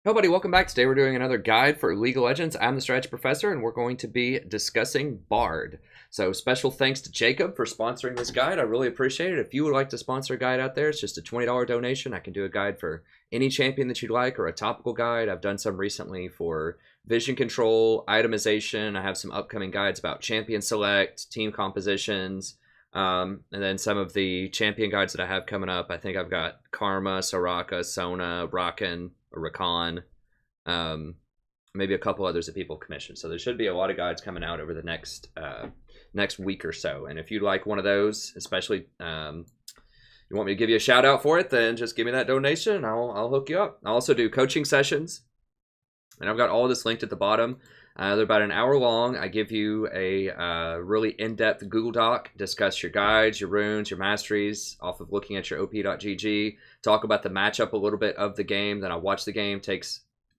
Hello, buddy. Welcome back. Today we're doing another guide for League of Legends. I'm the Strategy Professor, and we're going to be discussing Bard. So special thanks to Jacob for sponsoring this guide. I really appreciate it. If you would like to sponsor a guide out there, it's just a $20 donation. I can do a guide for any champion that you'd like or a topical guide. I've done some recently for vision control, itemization. I have some upcoming guides about champion select, team compositions, and then some of the champion guides that I have coming up. I think I've got Karma, Soraka, Sona, Rakan, Rakan, maybe a couple others that people commission. So there should be a lot of guides coming out over the next week or so. And if you'd like one of those, especially you want me to give you a shout out for it, then just give me that donation and I'll hook you up. I also do coaching sessions, and I've got all of this linked at the bottom. They're about an hour long. I give you a really in-depth Google Doc, discuss your guides, your runes, your masteries, off of looking at your op.gg, talk about the matchup a little bit of the game. Then I watch the game,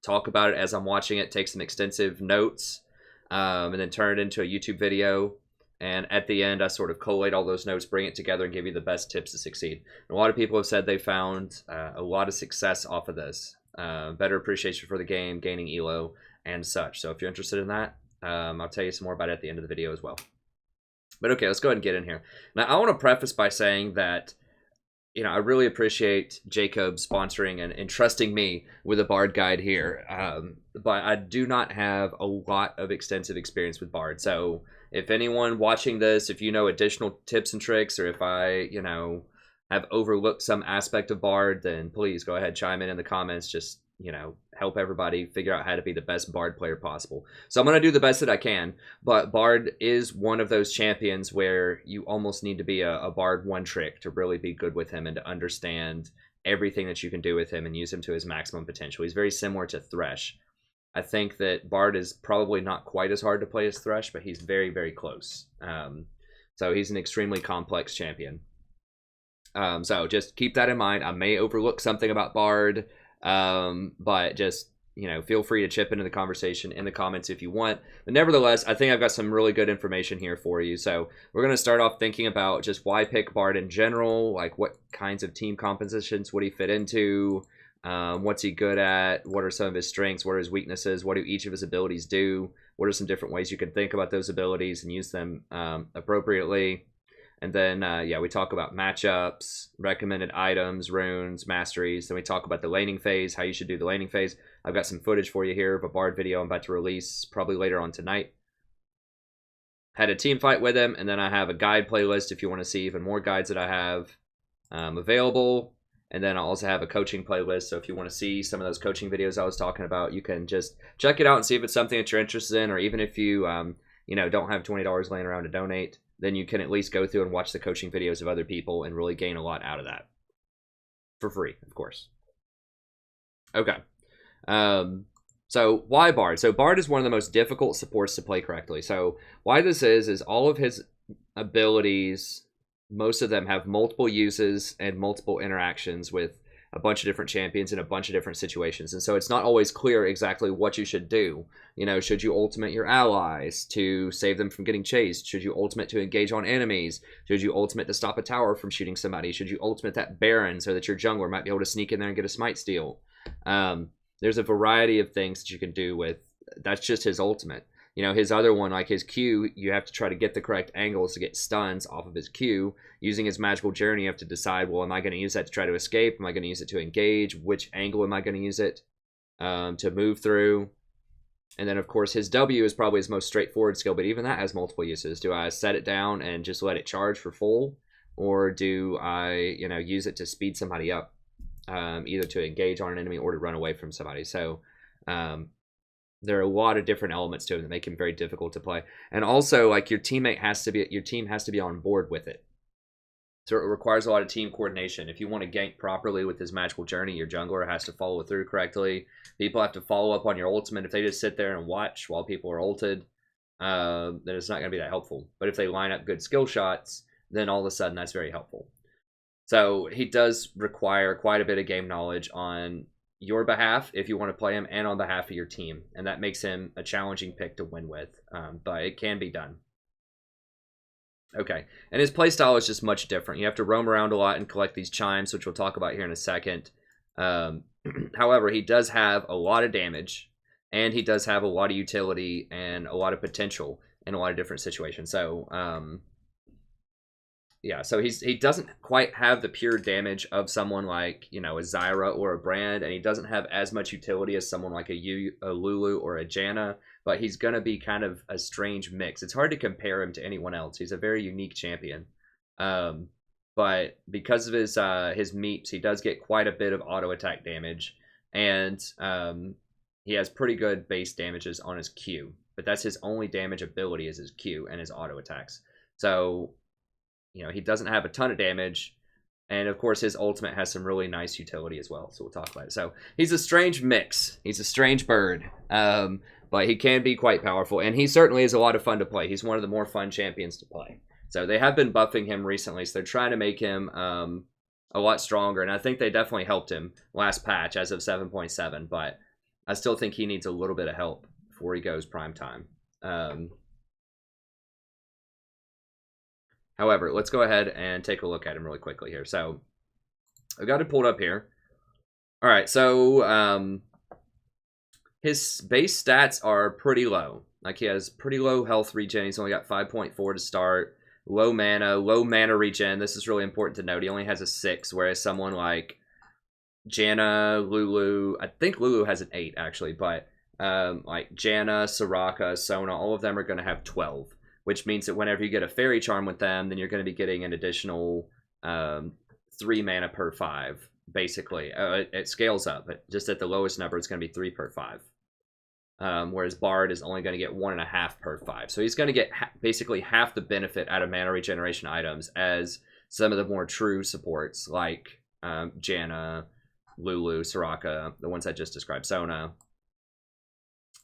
talk about it as I'm watching it, take some extensive notes, and then turn it into a YouTube video. And at the end, I sort of collate all those notes, bring it together, and give you the best tips to succeed. And a lot of people have said they found a lot of success off of this. Better appreciation for the game, gaining elo, and such. So if you're interested in that, I'll tell you some more about it at the end of the video as well. But okay, let's go ahead and get in here. Now, I want to preface by saying that, I really appreciate Jacob sponsoring and entrusting me with a Bard guide here. But I do not have a lot of extensive experience with Bard. So if anyone watching this, if you know additional tips and tricks, or if I, have overlooked some aspect of Bard, then please go ahead, chime in the comments. Just, help everybody figure out how to be the best Bard player possible. So I'm going to do the best that I can, but Bard is one of those champions where you almost need to be a Bard one trick to really be good with him and to understand everything that you can do with him and use him to his maximum potential. He's very similar to Thresh. I think that Bard is probably not quite as hard to play as Thresh, but he's very, very close. So he's an extremely complex champion. So just keep that in mind. I may overlook something about Bard, but just, feel free to chip into the conversation in the comments if you want. But nevertheless, I think I've got some really good information here for you. So we're going to start off thinking about just why pick Bard in general, like what kinds of team compositions would he fit into, what's he good at, what are some of his strengths, what are his weaknesses, what do each of his abilities do, what are some different ways you can think about those abilities and use them appropriately. And then, we talk about matchups, recommended items, runes, masteries. Then we talk about the laning phase, how you should do the laning phase. I've got some footage for you here of a Bard video I'm about to release probably later on tonight. Had a team fight with him, and then I have a guide playlist if you want to see even more guides that I have available. And then I also have a coaching playlist, so if you want to see some of those coaching videos I was talking about, you can just check it out and see if it's something that you're interested in, or even if you, don't have $20 laying around to donate, then you can at least go through and watch the coaching videos of other people and really gain a lot out of that. For free, of course. Okay. So why Bard? So Bard is one of the most difficult supports to play correctly. So why this is all of his abilities, most of them have multiple uses and multiple interactions with a bunch of different champions in a bunch of different situations. And so it's not always clear exactly what you should do. Should you ultimate your allies to save them from getting chased? Should you ultimate to engage on enemies? Should you ultimate to stop a tower from shooting somebody? Should you ultimate that Baron so that your jungler might be able to sneak in there and get a smite steal? There's a variety of things that you can do with, that's just his ultimate. His other one, like his Q, you have to try to get the correct angles to get stuns off of his Q. Using his magical journey, you have to decide, well, am I going to use that to try to escape? Am I going to use it to engage? Which angle am I going to use it to move through? And then, of course, his W is probably his most straightforward skill, but even that has multiple uses. Do I set it down and just let it charge for full? Or do I, use it to speed somebody up, either to engage on an enemy or to run away from somebody? So, there are a lot of different elements to him that make him very difficult to play. And also, like, your team has to be on board with it. So it requires a lot of team coordination. If you want to gank properly with his magical journey, your jungler has to follow through correctly. People have to follow up on your ultimate. If they just sit there and watch while people are ulted, then it's not going to be that helpful. But if they line up good skill shots, then all of a sudden that's very helpful. So he does require quite a bit of game knowledge on your behalf if you want to play him, and on behalf of your team, and that makes him a challenging pick to win with, but it can be done. Okay, and his playstyle is just much different. You have to roam around a lot and collect these chimes, which we'll talk about here in a second. However, he does have a lot of damage, and he does have a lot of utility and a lot of potential in a lot of different situations. So, yeah, so he doesn't quite have the pure damage of someone like, you know, a Zyra or a Brand, and he doesn't have as much utility as someone like a Lulu or a Janna, but he's going to be kind of a strange mix. It's hard to compare him to anyone else. He's a very unique champion. But because of his meeps, he does get quite a bit of auto attack damage, and he has pretty good base damages on his Q. But that's his only damage ability is his Q and his auto attacks. So, you know, he doesn't have a ton of damage, and of course his ultimate has some really nice utility as well. So we'll talk about it. So he's a strange mix. He's a strange bird, but he can be quite powerful, and he certainly is a lot of fun to play. He's one of the more fun champions to play. So they have been buffing him recently, so they're trying to make him a lot stronger, and I think they definitely helped him last patch as of 7.7, but I still think he needs a little bit of help before he goes prime time. However, let's go ahead and take a look at him really quickly here. So I've got it pulled up here. All right, so his base stats are pretty low. Like, he has pretty low health regen. He's only got 5.4 to start. Low mana regen. This is really important to note. He only has a 6, whereas someone like Janna, Lulu, I think Lulu has an 8 actually, but like Janna, Soraka, Sona, all of them are going to have 12, which means that whenever you get a fairy charm with them, then you're going to be getting an additional 3 mana per 5, basically. It scales up, but just at the lowest number, it's going to be 3 per 5. Whereas Bard is only going to get 1.5 per 5. So he's going to get basically half the benefit out of mana regeneration items as some of the more true supports like Janna, Lulu, Soraka, the ones I just described, Sona.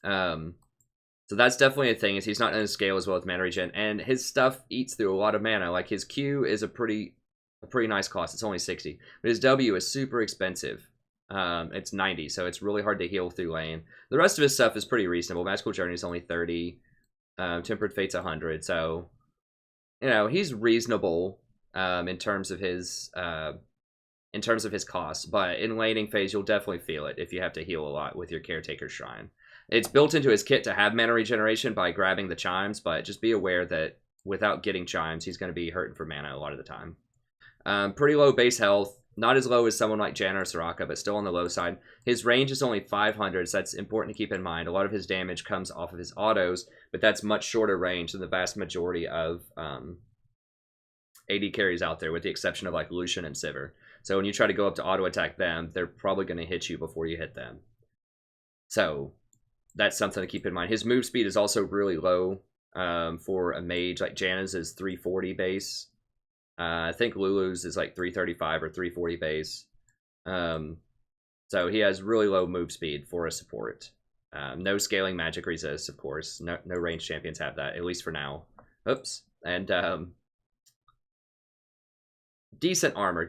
So that's definitely a thing, is he's not going to scale as well with mana regen, and his stuff eats through a lot of mana. Like, his Q is a pretty nice cost. It's only 60, but his W is super expensive. It's 90, so it's really hard to heal through lane. The rest of his stuff is pretty reasonable. Magical Journey is only 30. Tempered Fate's 100, so, you know, he's reasonable in terms of his costs. But in laning phase, you'll definitely feel it if you have to heal a lot with your Caretaker Shrine. It's built into his kit to have mana regeneration by grabbing the chimes, but just be aware that without getting chimes, he's going to be hurting for mana a lot of the time. Pretty low base health. Not as low as someone like Janna or Soraka, but still on the low side. His range is only 500, so that's important to keep in mind. A lot of his damage comes off of his autos, but that's much shorter range than the vast majority of AD carries out there, with the exception of like Lucian and Sivir. So when you try to go up to auto attack them, they're probably going to hit you before you hit them. So that's something to keep in mind. His move speed is also really low for a mage. Like Janna's is 340 base. I think Lulu's is like 335 or 340 base. So he has really low move speed for a support. No scaling magic resist, of course. No ranged champions have that, at least for now. Oops. And decent armor.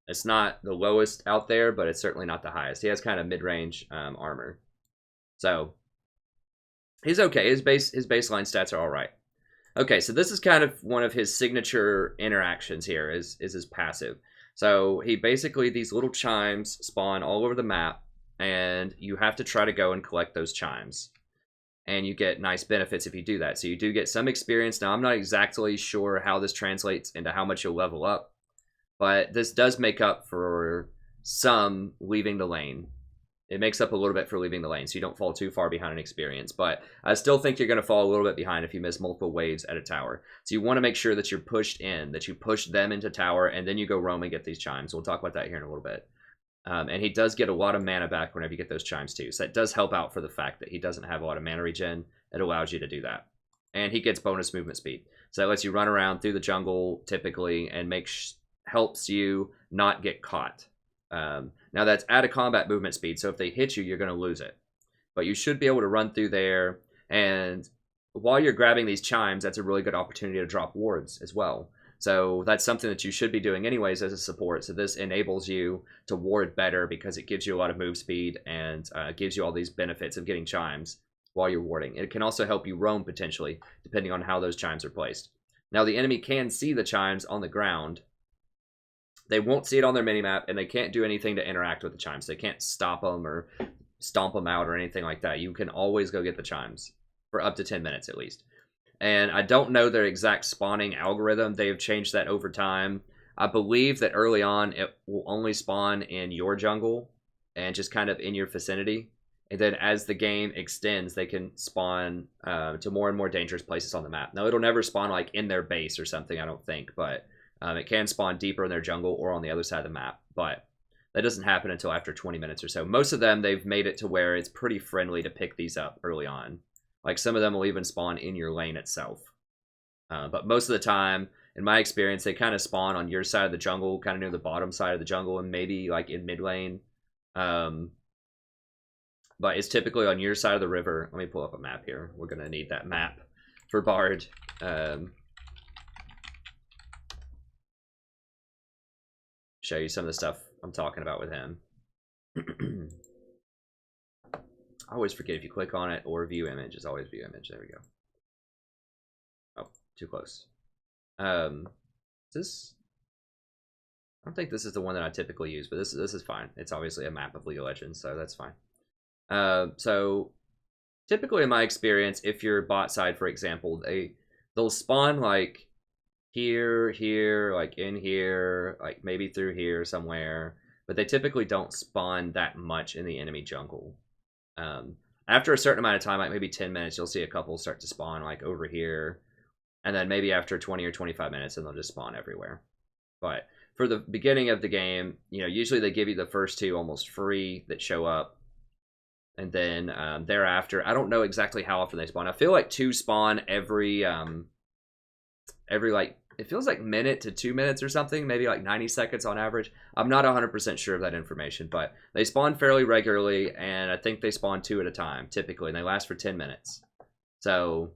It's not the lowest out there, but it's certainly not the highest. He has kind of mid-range armor. So he's okay. His baseline stats are all right. Okay, so this is kind of one of his signature interactions here, is his passive. So he basically, these little chimes spawn all over the map, and you have to try to go and collect those chimes. And you get nice benefits if you do that. So you do get some experience. Now, I'm not exactly sure how this translates into how much you'll level up, but this does make up for some leaving the lane. It makes up a little bit for leaving the lane, so you don't fall too far behind in experience. But I still think you're going to fall a little bit behind if you miss multiple waves at a tower. So you want to make sure that you're pushed in, that you push them into tower, and then you go roam and get these chimes. We'll talk about that here in a little bit. And he does get a lot of mana back whenever you get those chimes too. So that does help out for the fact that he doesn't have a lot of mana regen. It allows you to do that. And he gets bonus movement speed. So that lets you run around through the jungle typically and helps you not get caught. Now that's at a combat movement speed, so if they hit you, you're going to lose it. But you should be able to run through there, and while you're grabbing these chimes, that's a really good opportunity to drop wards as well. So that's something that you should be doing anyways as a support, so this enables you to ward better because it gives you a lot of move speed and gives you all these benefits of getting chimes while you're warding. It can also help you roam potentially, depending on how those chimes are placed. Now the enemy can see the chimes on the ground, They won't see it on their minimap, and they can't do anything to interact with the chimes. They can't stop them or stomp them out or anything like that. You can always go get the chimes for up to 10 minutes at least. And I don't know their exact spawning algorithm. They have changed that over time. I believe that early on it will only spawn in your jungle and just kind of in your vicinity. And then as the game extends, they can spawn to more and more dangerous places on the map. Now, it'll never spawn like in their base or something, I don't think, but it can spawn deeper in their jungle or on the other side of the map. But that doesn't happen until after 20 minutes or so. Most of them, they've made it to where it's pretty friendly to pick these up early on. Like some of them will even spawn in your lane itself. But most of the time, in my experience, they kind of spawn on your side of the jungle, kind of near the bottom side of the jungle, and maybe like in mid lane. But it's typically on your side of the river. Let me pull up a map here. We're going to need that map for Bard. Show you some of the stuff I'm talking about with him. I always forget if you click on it or view image. It's always view image. There we go. Oh, too close. This... I don't think this is the one that I typically use, but this is fine. It's obviously a map of League of Legends, so that's fine. So typically in my experience, if you're bot side, for example, they'll spawn like here, like in here, like maybe through here somewhere, but they typically don't spawn that much in the enemy jungle. After a certain amount of time, like maybe 10 minutes, you'll see a couple start to spawn like over here, and then maybe after 20 or 25 minutes, and they'll just spawn everywhere. But for the beginning of the game, you know, usually they give you the first two almost free that show up. And then thereafter, I don't know exactly how often they spawn. I feel like 2 spawn every like, it feels like minute to 2 minutes or something, maybe like 90 seconds on average. I'm not 100% sure of that information, but they spawn fairly regularly, and I think they spawn 2 at a time, typically, and they last for 10 minutes. So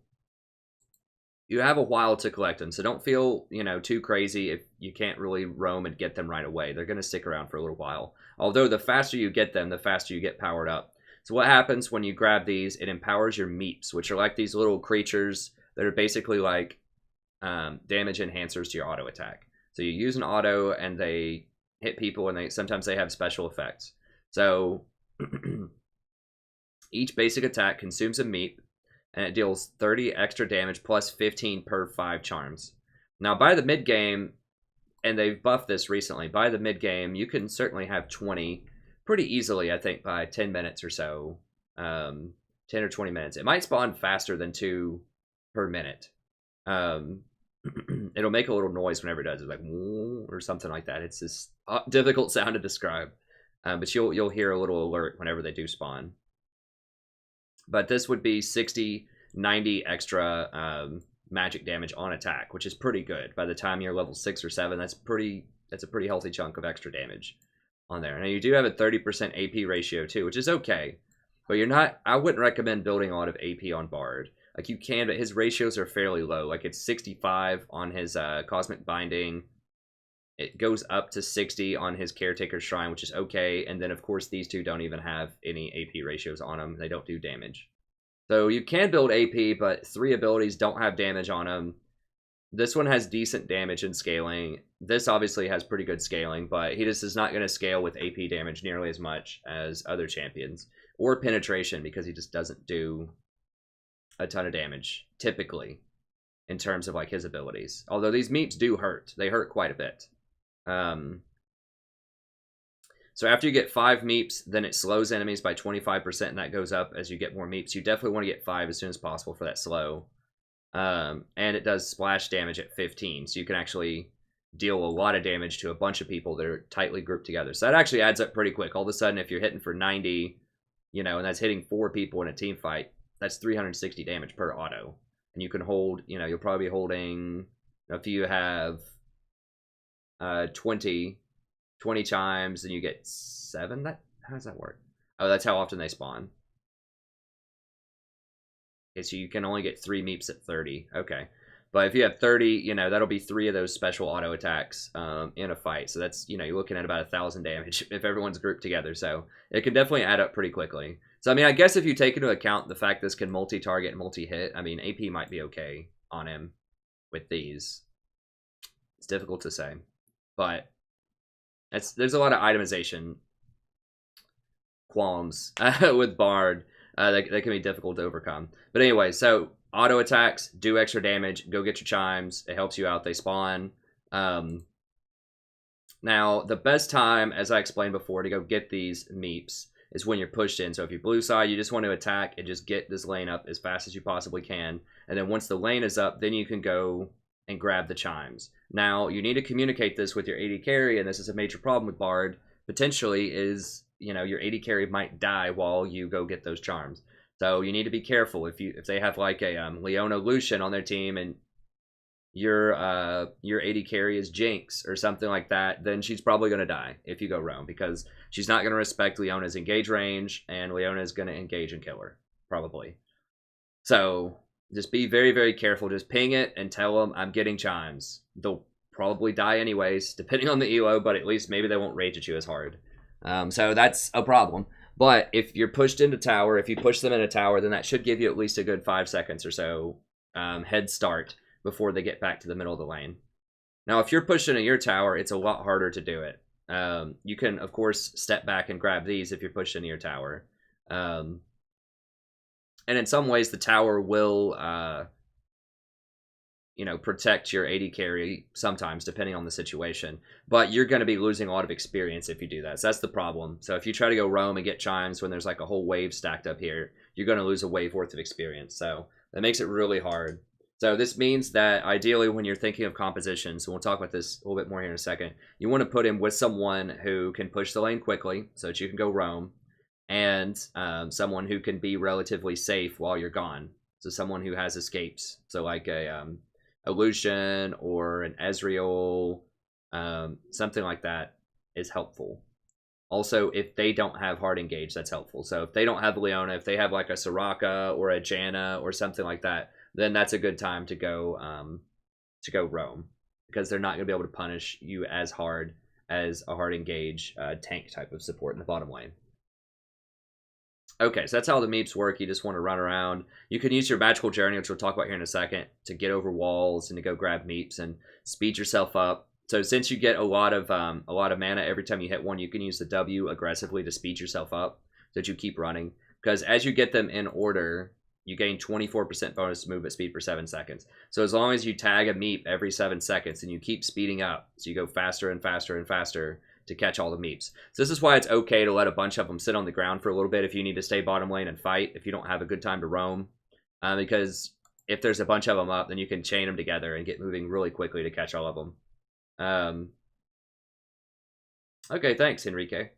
you have a while to collect them, so don't feel, you know, too crazy if you can't really roam and get them right away. They're going to stick around for a little while. Although the faster you get them, the faster you get powered up. So what happens when you grab these, it empowers your meeps, which are like these little creatures that are basically like damage enhancers to your auto attack. So you use an auto and they hit people, and sometimes they have special effects. So each basic attack consumes a meep, and it deals 30 extra damage plus 15 per 5 charms. Now by the mid game, and they've buffed this recently, by the mid game you can certainly have 20 pretty easily, I think, by 10 minutes or so. 10 or 20 minutes. It might spawn faster than 2 per minute. It'll make a little noise whenever it does. It's like, or something like that. It's this difficult sound to describe. But you'll hear a little alert whenever they do spawn. But this would be 60, 90 extra magic damage on attack, which is pretty good. By the time you're level 6 or 7, that's a pretty healthy chunk of extra damage on there. Now you do have a 30% AP ratio too, which is okay, but I wouldn't recommend building a lot of AP on Bard. Like you can, but his ratios are fairly low. Like it's 65 on his Cosmic Binding. It goes up to 60 on his Caretaker Shrine, which is okay. And then of course these two don't even have any AP ratios on them. They don't do damage. So you can build AP, but 3 abilities don't have damage on them. This one has decent damage and scaling. This obviously has pretty good scaling, but he just is not going to scale with AP damage nearly as much as other champions. Or penetration, because he just doesn't do a ton of damage, typically, in terms of like his abilities. Although these meeps do hurt. They hurt quite a bit. So after you get 5 meeps, then it slows enemies by 25%, and that goes up as you get more meeps. You definitely want to get 5 as soon as possible for that slow. And it does splash damage at 15, so you can actually deal a lot of damage to a bunch of people that are tightly grouped together. So that actually adds up pretty quick. All of a sudden, if you're hitting for 90, you know, and that's hitting 4 people in a team fight, that's 360 damage per auto. And you can hold, you know, you'll probably be holding, if you have 20 chimes, then you get 7. How does that work? Oh, that's how often they spawn. Okay, so you can only get 3 meeps at 30. Okay. But if you have 30, you know, that'll be 3 of those special auto attacks in a fight. So that's, you know, you're looking at about 1,000 damage if everyone's grouped together. So it can definitely add up pretty quickly. So, I mean, I guess if you take into account the fact this can multi-target and multi-hit, I mean, AP might be okay on him with these. It's difficult to say. But there's a lot of itemization qualms with Bard that can be difficult to overcome. But anyway, so auto attacks do extra damage. Go get your chimes. It helps you out. They spawn. Now, the best time, as I explained before, to go get these meeps is when you're pushed in. So if you're blue side, you just want to attack and just get this lane up as fast as you possibly can. And then once the lane is up, then you can go and grab the chimes. Now, you need to communicate this with your AD carry, and this is a major problem with Bard, potentially, is, you know, your AD carry might die while you go get those charms. So you need to be careful. If they have like a Leona Lucian on their team and your AD carry is Jinx or something like that, then she's probably going to die if you go roam, because she's not going to respect Leona's engage range, and Leona is going to engage and kill her, probably. So just be very, very careful. Just ping it and tell them, I'm getting chimes. They'll probably die anyways, depending on the elo, but at least maybe they won't rage at you as hard. So that's a problem. But if you're pushed into tower, if you push them in a tower, then that should give you at least a good 5 seconds or so head start before they get back to the middle of the lane. Now, if you're pushed into your tower, it's a lot harder to do it. You can, of course, step back and grab these if you're pushed into your tower. And in some ways, the tower will, you know, protect your AD carry sometimes, depending on the situation. But you're going to be losing a lot of experience if you do that. So that's the problem. So if you try to go roam and get chimes when there's like a whole wave stacked up here, you're going to lose a wave worth of experience. So that makes it really hard. So this means that ideally when you're thinking of compositions, and we'll talk about this a little bit more here in a second, you want to put him with someone who can push the lane quickly so that you can go roam, and someone who can be relatively safe while you're gone. So someone who has escapes. So like a Lucian or an Ezreal, something like that is helpful. Also, if they don't have hard engage, that's helpful. So if they don't have Leona, if they have like a Soraka or a Janna or something like that, then that's a good time to go roam, because they're not going to be able to punish you as hard as a hard engage tank type of support in the bottom lane. Okay, so that's how the meeps work. You just want to run around. You can use your magical journey, which we'll talk about here in a second, to get over walls and to go grab meeps and speed yourself up. So since you get a lot of mana every time you hit one, you can use the W aggressively to speed yourself up so that you keep running. Because as you get them in order, you gain 24% bonus movement speed for 7 seconds. So as long as you tag a meep every 7 seconds and you keep speeding up, so you go faster and faster and faster to catch all the meeps. So this is why it's okay to let a bunch of them sit on the ground for a little bit if you need to stay bottom lane and fight, if you don't have a good time to roam. Because if there's a bunch of them up, then you can chain them together and get moving really quickly to catch all of them. Okay, thanks, Enrique.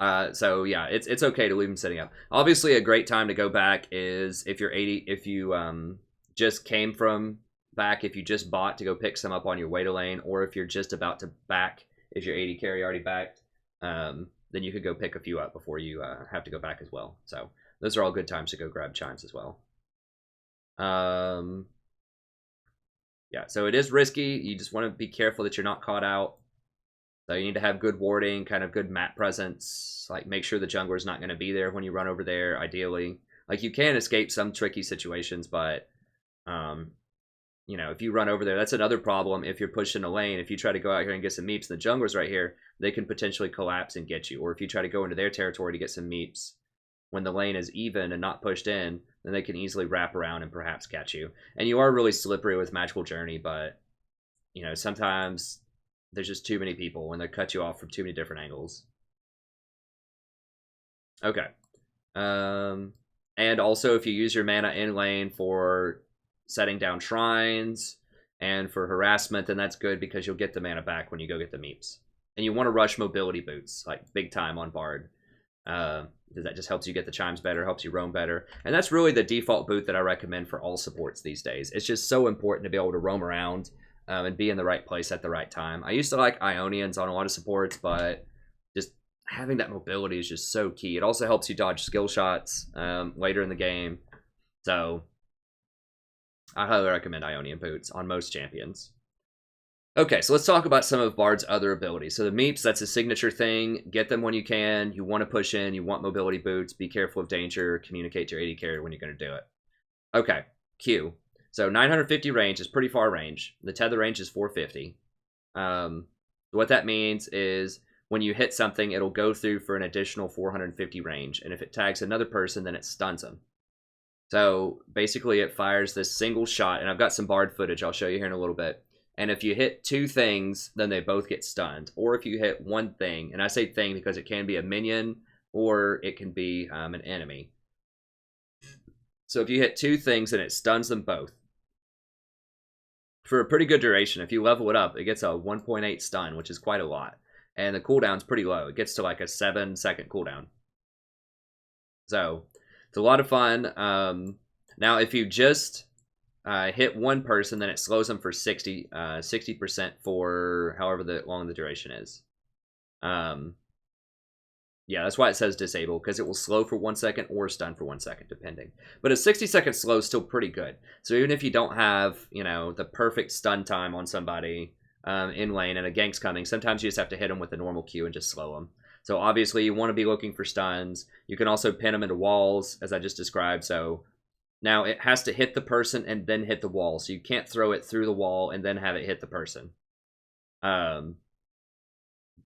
So yeah, it's okay to leave them sitting up. Obviously, a great time to go back is if you're 80, if you just came from back, if you just bought to go pick some up on your way to lane, or if you're just about to back, if your AD carry already backed, then you could go pick a few up before you have to go back as well. So those are all good times to go grab chimes as well. Yeah, so it is risky. You just want to be careful that you're not caught out. So you need to have good warding, kind of good map presence. Like, make sure the jungler is not going to be there when you run over there, ideally. Like, you can escape some tricky situations, but, you know, if you run over there, that's another problem if you're pushing a lane. If you try to go out here and get some meeps, and the jungler's right here, they can potentially collapse and get you. Or if you try to go into their territory to get some meeps, when the lane is even and not pushed in, then they can easily wrap around and perhaps catch you. And you are really slippery with Magical Journey, but, you know, sometimes there's just too many people when they cut you off from too many different angles. Okay. And also, if you use your mana in lane for setting down shrines and for harassment, then that's good because you'll get the mana back when you go get the meeps. And you want to rush mobility boots, like big time on Bard. That just helps you get the chimes better, helps you roam better. And that's really the default boot that I recommend for all supports these days. It's just so important to be able to roam around and be in the right place at the right time. I used to like Ionians on a lot of supports, but just having that mobility is just so key. It also helps you dodge skill shots later in the game. So I highly recommend Ionian boots on most champions. Okay, so let's talk about some of Bard's other abilities. So the meeps, that's a signature thing. Get them when you can. You want to push in. You want mobility boots. Be careful of danger. Communicate to your AD carry when you're going to do it. Okay, Q. So 950 range is pretty far range. The tether range is 450. What that means is when you hit something, it'll go through for an additional 450 range, and if it tags another person, then it stuns them. So basically, it fires this single shot, and I've got some Bard footage I'll show you here in a little bit. And if you hit 2 things, then they both get stunned. Or if you hit 1 thing, and I say thing because it can be a minion or it can be an enemy. So if you hit 2 things, then it stuns them both for a pretty good duration. If you level it up, it gets a 1.8 stun, which is quite a lot. And the cooldown's pretty low. It gets to like a 7-second cooldown. So it's a lot of fun. Now, if you just hit 1 person, then it slows them for 60% for however long the duration is. Yeah, that's why it says disable, because it will slow for 1 second or stun for 1 second, depending. But a 60-second slow is still pretty good. So even if you don't have, you know, the perfect stun time on somebody in lane and a gank's coming, sometimes you just have to hit them with a normal Q and just slow them. So obviously you want to be looking for stuns. You can also pin them into walls, as I just described. So now it has to hit the person and then hit the wall. So you can't throw it through the wall and then have it hit the person.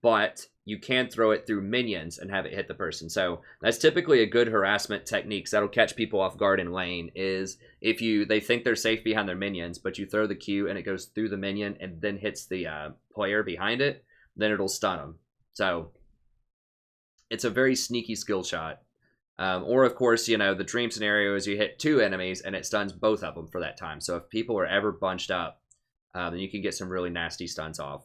But you can throw it through minions and have it hit the person. So that's typically a good harassment technique. That'll catch people off guard in lane, is if they think they're safe behind their minions, but you throw the Q and it goes through the minion and then hits the player behind it, then it'll stun them. So it's a very sneaky skill shot. Or of course, you know, the dream scenario is you hit 2 enemies and it stuns both of them for that time. So if people are ever bunched up, then you can get some really nasty stuns off.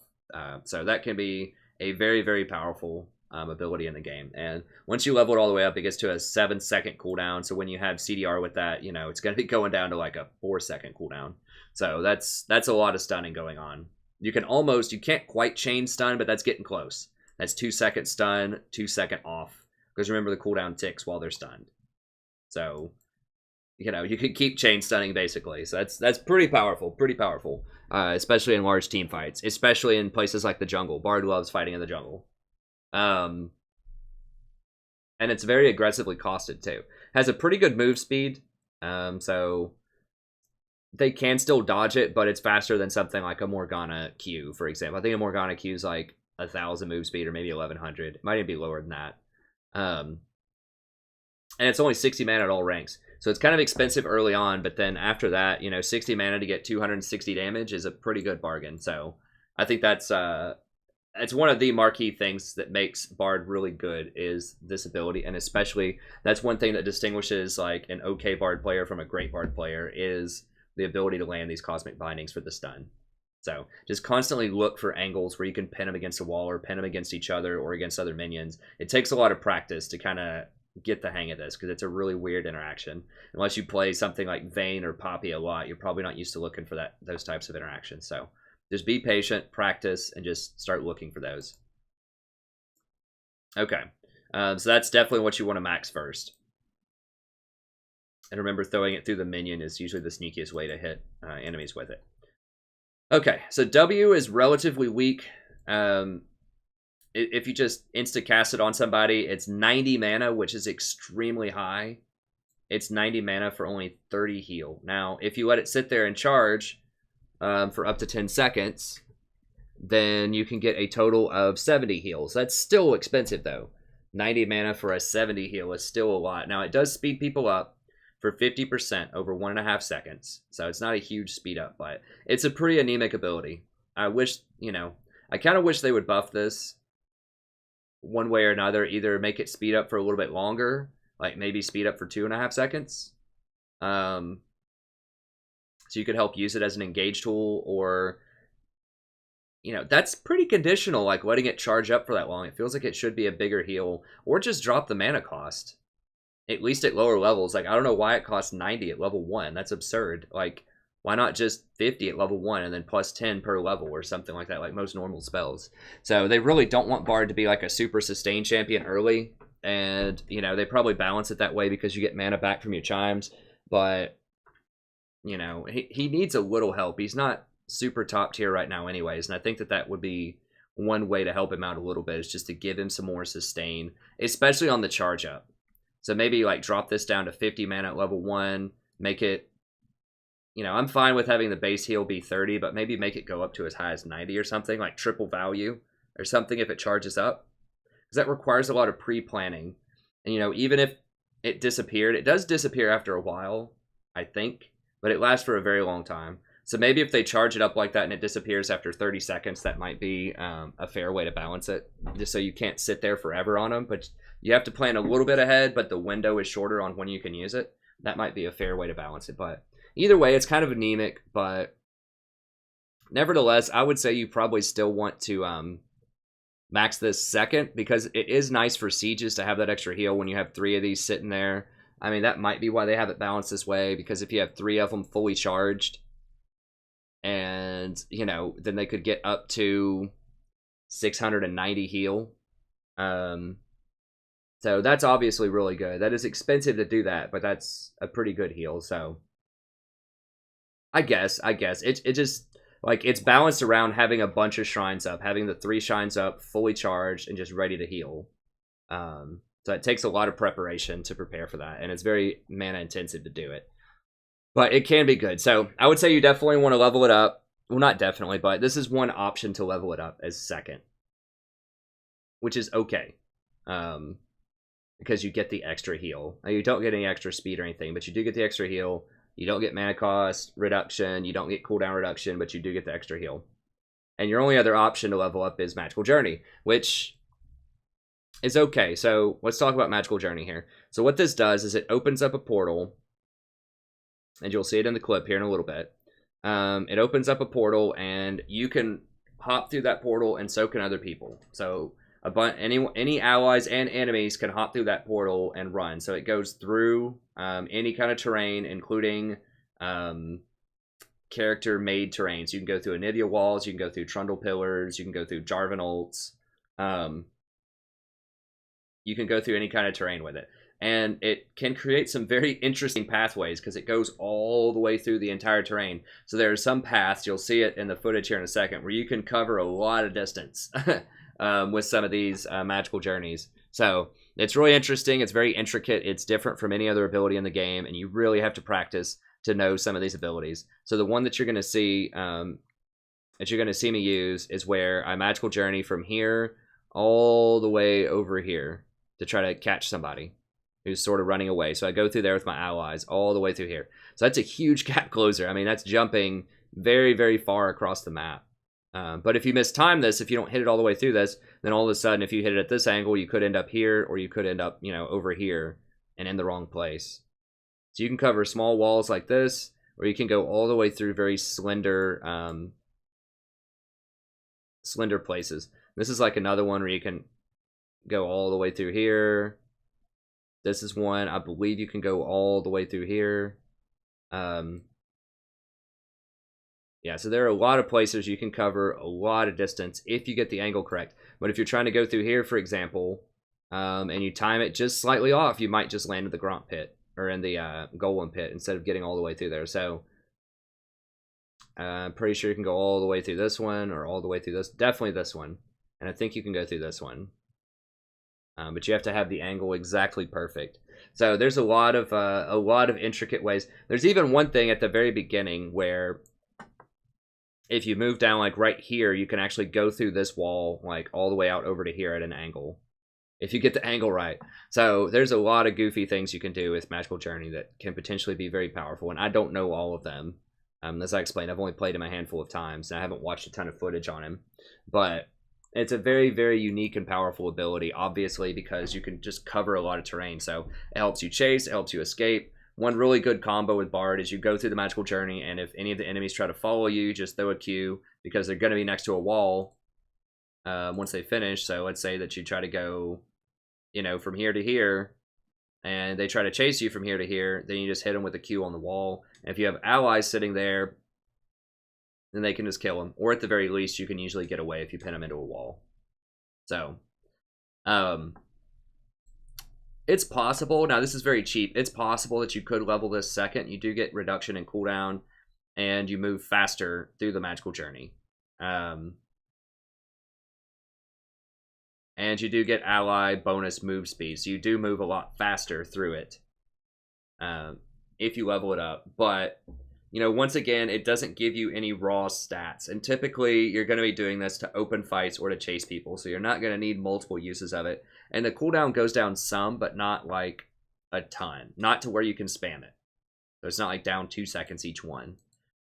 So that can be a very, very powerful ability in the game. And once you level it all the way up, it gets to a 7-second cooldown. So when you have CDR with that, you know, it's going to be going down to like a 4-second cooldown. So that's a lot of stunning going on. You can't quite chain stun, but that's getting close. That's 2-second stun, 2-second off. Because remember, the cooldown ticks while they're stunned. So, you know, you can keep chain stunning basically. So that's pretty powerful, especially in large team fights, especially in places like the jungle. Bard loves fighting in the jungle. And it's very aggressively costed too. Has a pretty good move speed. So they can still dodge it, but it's faster than something like a Morgana Q, for example. I think a Morgana Q is like 1,000 move speed or maybe 1,100. It might even be lower than that. And it's only 60 mana at all ranks. So it's kind of expensive early on, but then after that, you know, 60 mana to get 260 damage is a pretty good bargain. So I think that's it's one of the marquee things that makes Bard really good, is this ability. And especially, that's one thing that distinguishes like an okay Bard player from a great Bard player, is the ability to land these cosmic bindings for the stun. So just constantly look for angles where you can pin them against a wall or pin them against each other or against other minions. It takes a lot of practice to kind of get the hang of this, because it's a really weird interaction. Unless you play something like Vayne or Poppy a lot, you're probably not used to looking for those types of interactions. So just be patient, practice, and just start looking for those. Okay, so that's definitely what you want to max first. And remember, throwing it through the minion is usually the sneakiest way to hit enemies with it. Okay, so W is relatively weak. If you just insta-cast it on somebody, it's 90 mana, which is extremely high. It's 90 mana for only 30 heal. Now, if you let it sit there and charge for up to 10 seconds, then you can get a total of 70 heals. That's still expensive, though. 90 mana for a 70 heal is still a lot. Now, it does speed people up for 50% over 1.5 seconds. So it's not a huge speed up, but it's a pretty anemic ability. I wish, you know, I kind of wish they would buff this one way or another. Either make it speed up for a little bit longer, like maybe speed up for 2.5 seconds. So you could help use it as an engage tool, or, you know, that's pretty conditional, like letting it charge up for that long. It feels like it should be a bigger heal, or just drop the mana cost. At least at lower levels. Like, I don't know why it costs 90 at level 1. That's absurd. Like, why not just 50 at level 1 and then plus 10 per level or something like that, like most normal spells? So they really don't want Bard to be like a super sustained champion early. And, you know, they probably balance it that way because you get mana back from your chimes. But, you know, he needs a little help. He's not super top tier right now anyways. And I think that would be one way to help him out a little bit, is just to give him some more sustain, especially on the charge up. So maybe like drop this down to 50 mana at level 1, make it, you know, I'm fine with having the base heal be 30, but maybe make it go up to as high as 90 or something, like triple value or something if it charges up. Because that requires a lot of pre-planning. And, you know, even if it disappeared, it does disappear after a while, I think, but it lasts for a very long time. So maybe if they charge it up like that and it disappears after 30 seconds, that might be a fair way to balance it, just so you can't sit there forever on them. But you have to plan a little bit ahead, but the window is shorter on when you can use it. That might be a fair way to balance it. But either way, it's kind of anemic, but nevertheless, I would say you probably still want to max this second, because it is nice for sieges to have that extra heal when you have 3 of these sitting there. I mean, that might be why they have it balanced this way, because if you have 3 of them fully charged, and, you know, then they could get up to 690 heal. So that's obviously really good. That is expensive to do that, but that's a pretty good heal. So I guess it just, like, it's balanced around having a bunch of shrines up, having the 3 shrines up, fully charged, and just ready to heal. So it takes a lot of preparation to prepare for that, and it's very mana intensive to do it. But it can be good. So I would say you definitely want to level it up. Well, not definitely, but this is one option to level it up as second, which is okay. Because you get the extra heal. Now, you don't get any extra speed or anything, but you do get the extra heal. You don't get mana cost reduction. You don't get cooldown reduction, but you do get the extra heal. And your only other option to level up is Magical Journey, which is okay. So let's talk about Magical Journey here. So what this does is it opens up a portal, and you'll see it in the clip here in a little bit. It opens up a portal, and you can hop through that portal, and so can other people. So any allies and enemies can hop through that portal and run. So it goes through any kind of terrain, including character-made terrain. So you can go through Anivia walls, you can go through Trundle pillars, you can go through Jarvan ults. You can go through any kind of terrain with it. And it can create some very interesting pathways, because it goes all the way through the entire terrain. So there are some paths, you'll see it in the footage here in a second, where you can cover a lot of distance with some of these magical journeys. So it's really interesting. It's very intricate. It's different from any other ability in the game, and you really have to practice to know some of these abilities. So the one that you're going to see me use is where I magical journey from here all the way over here to try to catch somebody who's sort of running away. So I go through there with my allies all the way through here. So that's a huge gap closer. I mean, that's jumping very, very far across the map. But if you mistime this, if you don't hit it all the way through this, then all of a sudden, if you hit it at this angle, you could end up here, or you could end up, you know, over here and in the wrong place. So you can cover small walls like this, or you can go all the way through very slender, slender places. This is like another one where you can go all the way through here. This is one, I believe you can go all the way through here. Yeah, so there are a lot of places you can cover a lot of distance if you get the angle correct. But if you're trying to go through here, for example, and you time it just slightly off, you might just land in the Gromp pit, or in the Golem pit, instead of getting all the way through there. So I'm pretty sure you can go all the way through this one, or all the way through this. Definitely this one. And I think you can go through this one. But you have to have the angle exactly perfect. So there's a lot of intricate ways. There's even one thing at the very beginning where if you move down like right here, you can actually go through this wall like all the way out over to here at an angle, if you get the angle right. So there's a lot of goofy things you can do with Magical Journey that can potentially be very powerful, and I don't know all of them. As I explained, I've only played him a handful of times, and I haven't watched a ton of footage on him. But it's a very, very unique and powerful ability, obviously, because you can just cover a lot of terrain. So it helps you chase, it helps you escape. One really good combo with Bard is you go through the Magical Journey, and if any of the enemies try to follow you, just throw a Q, because they're going to be next to a wall once they finish. So let's say that you try to go, you know, from here to here, and they try to chase you from here to here, then you just hit them with a Q on the wall. And if you have allies sitting there, then they can just kill them. Or at the very least, you can usually get away if you pin them into a wall. So, it's possible. Now, this is very cheap. It's possible that you could level this second. You do get reduction in cooldown, and you move faster through the Magical Journey. And you do get ally bonus move speed. So you do move a lot faster through it if you level it up. But, you know, once again, it doesn't give you any raw stats. And typically, you're going to be doing this to open fights or to chase people. So you're not going to need multiple uses of it. And the cooldown goes down some, but not like a ton. Not to where you can spam it. So it's not like down 2 seconds each one.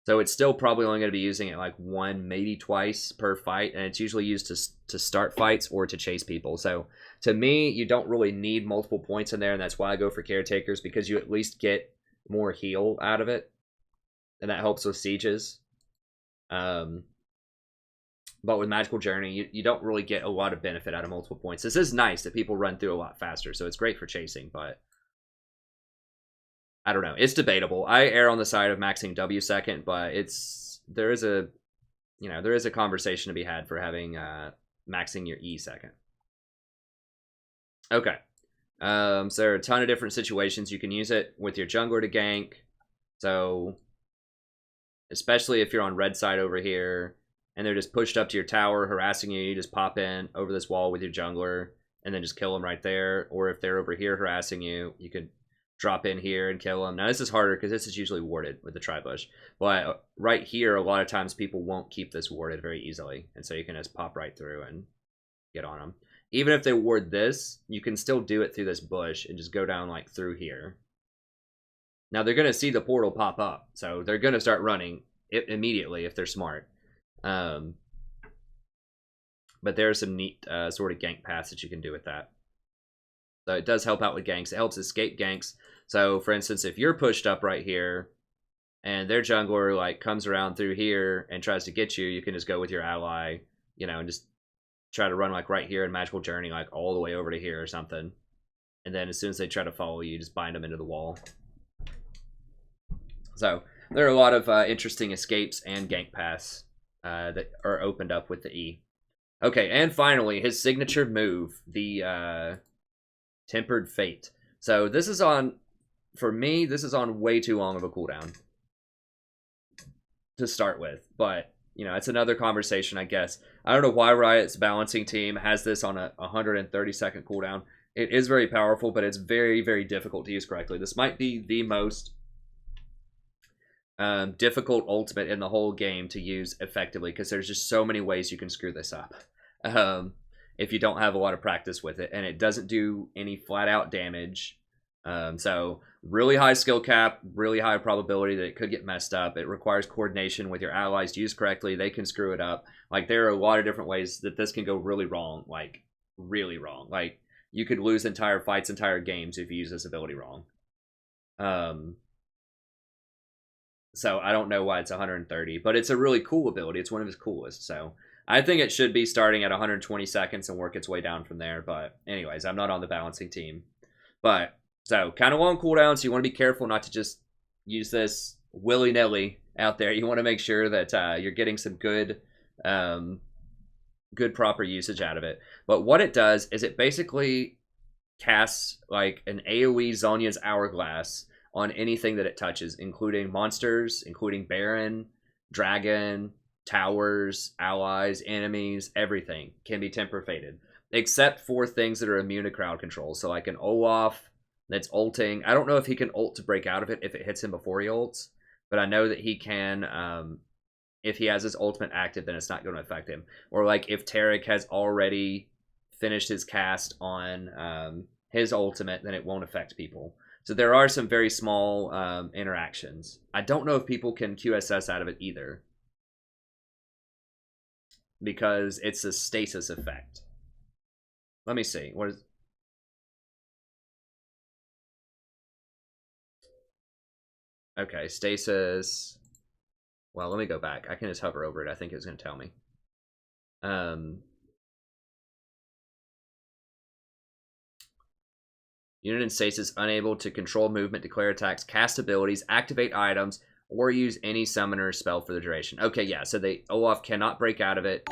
So it's still probably only going to be using it like 1, maybe twice per fight. And it's usually used to start fights or to chase people. So to me, you don't really need multiple points in there. And that's why I go for caretakers, because you at least get more heal out of it. And that helps with sieges. But with Magical Journey, you don't really get a lot of benefit out of multiple points. This is nice that people run through a lot faster, so it's great for chasing, but I don't know. It's debatable. I err on the side of maxing W second, but there is a conversation to be had for having maxing your E second. Okay. So there are a ton of different situations you can use it with your jungler to gank. So especially if you're on red side over here and they're just pushed up to your tower harassing you, you just pop in over this wall with your jungler and then just kill them right there. Or if they're over here harassing you, you could drop in here and kill them. Now this is harder because this is usually warded with the tri-bush, but right here a lot of times people won't keep this warded very easily, and so you can just pop right through and get on them. Even if they ward this, you can still do it through this bush and just go down like through here. Now they're going to see the portal pop up, so they're going to start running it immediately if they're smart. But there are some neat sort of gank paths that you can do with that. So it does help out with ganks. It helps escape ganks. So for instance, if you're pushed up right here and their jungler like comes around through here and tries to get you, you can just go with your ally, you know, and just try to run like right here in Magical Journey, like all the way over to here or something. And then as soon as they try to follow you, just bind them into the wall. So there are a lot of interesting escapes and gank paths that are opened up with the E. Okay, and finally, his signature move, the Tempered Fate. So this is on, for me, this is on way too long of a cooldown to start with. But, you know, it's another conversation, I guess. I don't know why Riot's balancing team has this on a 130-second cooldown. It is very powerful, but it's very, very difficult to use correctly. This might be the most difficult ultimate in the whole game to use effectively, because there's just so many ways you can screw this up if you don't have a lot of practice with it, and it doesn't do any flat out damage. So really high skill cap, really high probability that it could get messed up. It requires coordination with your allies to use correctly. They can screw it up. Like, there are a lot of different ways that this can go really wrong, like really wrong. Like, you could lose entire fights, entire games if you use this ability wrong. So I don't know why it's 130, but it's a really cool ability. It's one of his coolest. So I think it should be starting at 120 seconds and work its way down from there. But anyways, I'm not on the balancing team. But so kind of long cooldown, so you want to be careful not to just use this willy-nilly out there. You want to make sure that you're getting some good proper usage out of it. But what it does is it basically casts like an AoE Zhonya's Hourglass on anything that it touches, including monsters, including Baron, Dragon, towers, allies, enemies. Everything can be temper fated, except for things that are immune to crowd control. So like an Olaf that's ulting. I don't know if he can ult to break out of it if it hits him before he ults, but I know that he can. If he has his ultimate active, then it's not going to affect him. Or like if Tarek has already finished his cast on his ultimate, then it won't affect people. So there are some very small interactions. I don't know if people can QSS out of it either, because it's a stasis effect. Let me see. What is... Okay, stasis. Well, let me go back. I can just hover over it. I think it's going to tell me. Unit in stasis unable to control movement, declare attacks, cast abilities, activate items, or use any summoner spell for the duration. Okay, yeah, so Olaf cannot break out of it.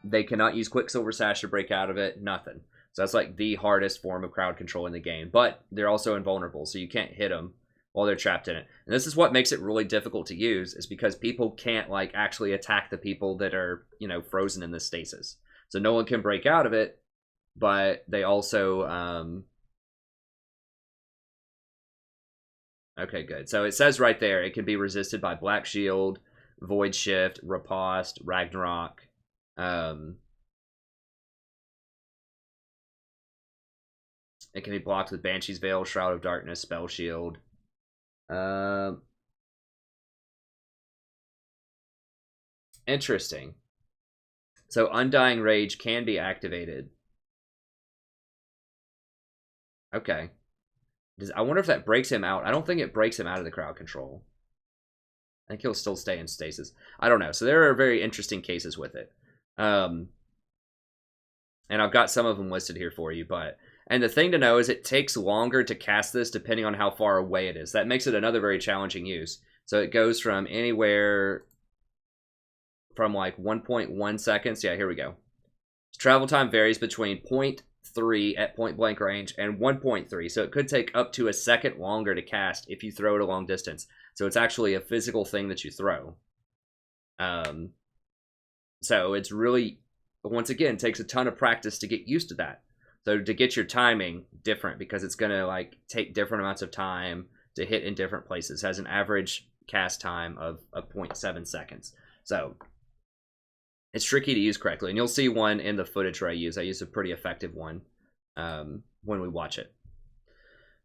They cannot use Quicksilver Sash to break out of it. Nothing. So that's like the hardest form of crowd control in the game. But they're also invulnerable, so you can't hit them while they're trapped in it. And this is what makes it really difficult to use, is because people can't like actually attack the people that are, you know, frozen in this stasis. So no one can break out of it, but they also Okay, good. So it says right there, it can be resisted by Black Shield, Void Shift, Riposte, Ragnarok. It can be blocked with Banshee's Veil, Shroud of Darkness, Spell Shield. Interesting. So Undying Rage can be activated. Okay. I wonder if that breaks him out. I don't think it breaks him out of the crowd control. I think he'll still stay in stasis. I don't know. So there are very interesting cases with it. And I've got some of them listed here for you. And the thing to know is it takes longer to cast this depending on how far away it is. That makes it another very challenging use. So it goes from anywhere from like 1.1 seconds. Yeah, here we go. Travel time varies between 0.3 at point blank range and 1.3. So it could take up to a second longer to cast if you throw it a long distance. So it's actually a physical thing that you throw. So it's really, once again, takes a ton of practice to get used to that. So to get your timing different, because it's going to like take different amounts of time to hit in different places. It has an average cast time of 0.7 seconds. So it's tricky to use correctly. And you'll see one in the footage where I use. I use a pretty effective one when we watch it.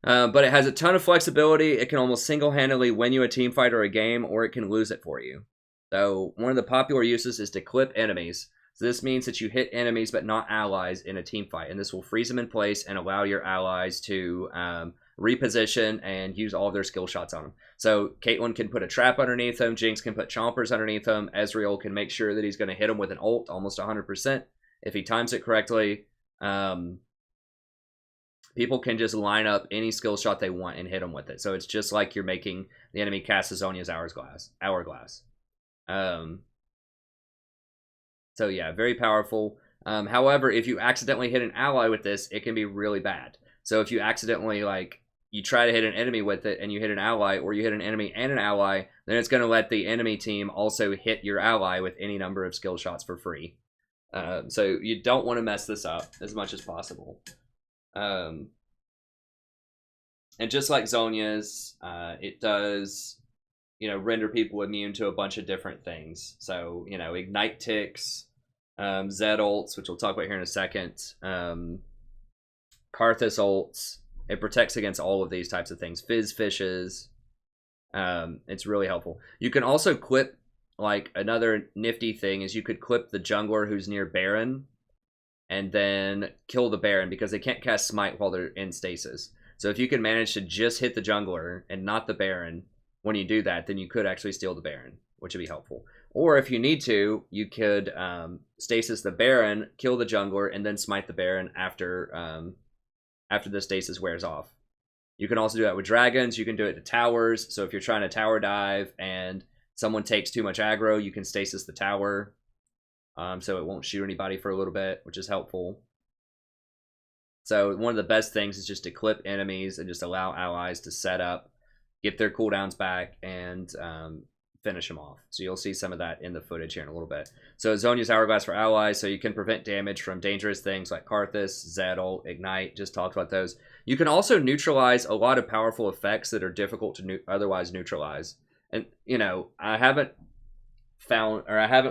But it has a ton of flexibility. It can almost single-handedly win you a team fight or a game, or it can lose it for you. So one of the popular uses is to clip enemies. So this means that you hit enemies but not allies in a team fight. And this will freeze them in place and allow your allies to reposition and use all of their skill shots on them. So Caitlyn can put a trap underneath him. Jinx can put chompers underneath him. Ezreal can make sure that he's going to hit him with an ult almost 100% if he times it correctly. People can just line up any skill shot they want and hit them with it. So it's just like you're making the enemy cast Azonia's Hourglass. So yeah, very powerful. However, if you accidentally hit an ally with this, it can be really bad. So if you accidentally, like, you try to hit an enemy with it and you hit an ally, or you hit an enemy and an ally, then it's going to let the enemy team also hit your ally with any number of skill shots for free. So you don't want to mess this up as much as possible. And just like Zhonya's, it does, render people immune to a bunch of different things. So, Ignite ticks, Zed ults, which we'll talk about here in a second, Karthus ults. It protects against all of these types of things. Fizz fishes. It's really helpful. You can also clip, like, another nifty thing is you could clip the jungler who's near Baron and then kill the Baron because they can't cast Smite while they're in stasis. So if you can manage to just hit the jungler and not the Baron when you do that, then you could actually steal the Baron, which would be helpful. Or if you need to, you could stasis the Baron, kill the jungler, and then smite the Baron after the stasis wears off. You can also do that with dragons. You can do it to towers. So if you're trying to tower dive and someone takes too much aggro, you can stasis the tower. So it won't shoot anybody for a little bit, which is helpful. So one of the best things is just to clip enemies and just allow allies to set up, get their cooldowns back, and finish them off. So you'll see some of that in the footage here in a little bit. So Zhonya's Hourglass for allies, so you can prevent damage from dangerous things like Karthus, Zedel, Ignite, just talked about those. You can also neutralize a lot of powerful effects that are difficult to otherwise neutralize. And, I haven't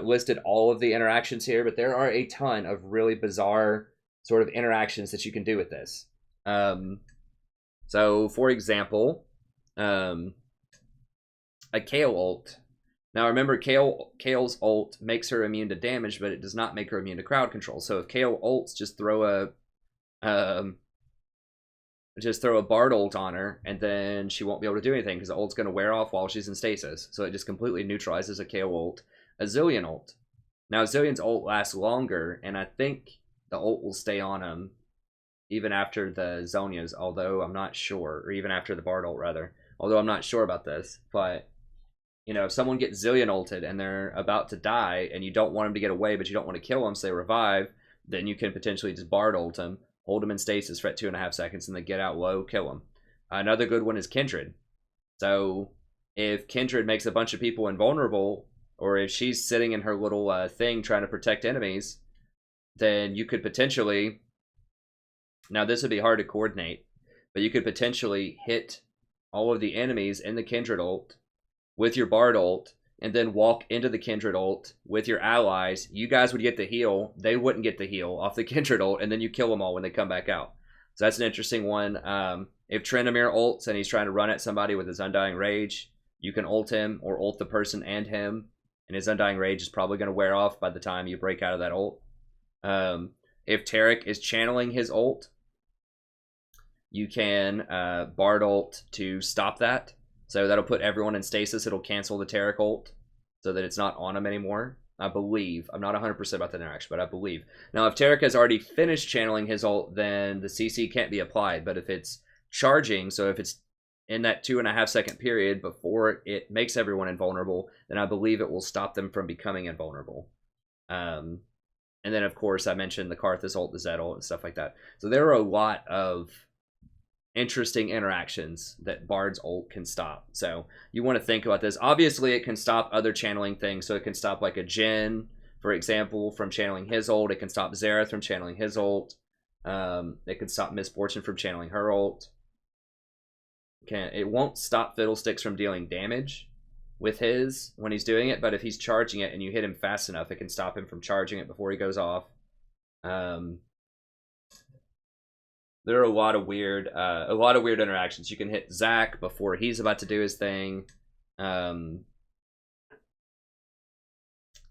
listed all of the interactions here, but there are a ton of really bizarre sort of interactions that you can do with this. So, for example, a Kayle ult. Now, remember, Kayle's ult makes her immune to damage, but it does not make her immune to crowd control. So, if Kayle ults, just throw a Bard ult on her, and then she won't be able to do anything because the ult's going to wear off while she's in stasis. So it just completely neutralizes a Kayle ult. A Zillion ult. Now, Zillion's ult lasts longer, and I think the ult will stay on him even after the Zhonya's, although I'm not sure, or even after the Bard ult, rather. Although I'm not sure about this, but, if someone gets Zillion ulted and they're about to die, and you don't want them to get away, but you don't want to kill them, so they revive, then you can potentially just Bard ult them, hold them in stasis for 2.5 seconds, and then get out low, kill them. Another good one is Kindred. So if Kindred makes a bunch of people invulnerable, or if she's sitting in her little thing trying to protect enemies, then you could potentially, now this would be hard to coordinate, but you could potentially hit all of the enemies in the Kindred ult with your Bard ult, and then walk into the Kindred ult with your allies, you guys would get the heal. They wouldn't get the heal off the Kindred ult, and then you kill them all when they come back out. So that's an interesting one. If Tryndamere ults and he's trying to run at somebody with his Undying Rage, you can ult him or ult the person and him, and his Undying Rage is probably going to wear off by the time you break out of that ult. If Taric is channeling his ult, you can Bard ult to stop that. So that'll put everyone in stasis. It'll cancel the Taric ult so that it's not on him anymore. I believe. I'm not 100% about the interaction, but I believe. Now, if Taric has already finished channeling his ult, then the CC can't be applied. But if it's charging, so if it's in that 2.5 second period before it makes everyone invulnerable, then I believe it will stop them from becoming invulnerable. And then, of course, I mentioned the Karthus ult, the Zed ult, and stuff like that. So there are a lot of interesting interactions that Bard's ult can stop. So you want to think about this. Obviously, it can stop other channeling things. So it can stop like a Jhin, for example, from channeling his ult. It can stop Xerath from channeling his ult. It can stop Misfortune from channeling her ult. It won't stop Fiddlesticks from dealing damage with his when he's doing it, but if he's charging it and you hit him fast enough, it can stop him from charging it before he goes off. There are a lot of weird interactions. You can hit Zac before he's about to do his thing.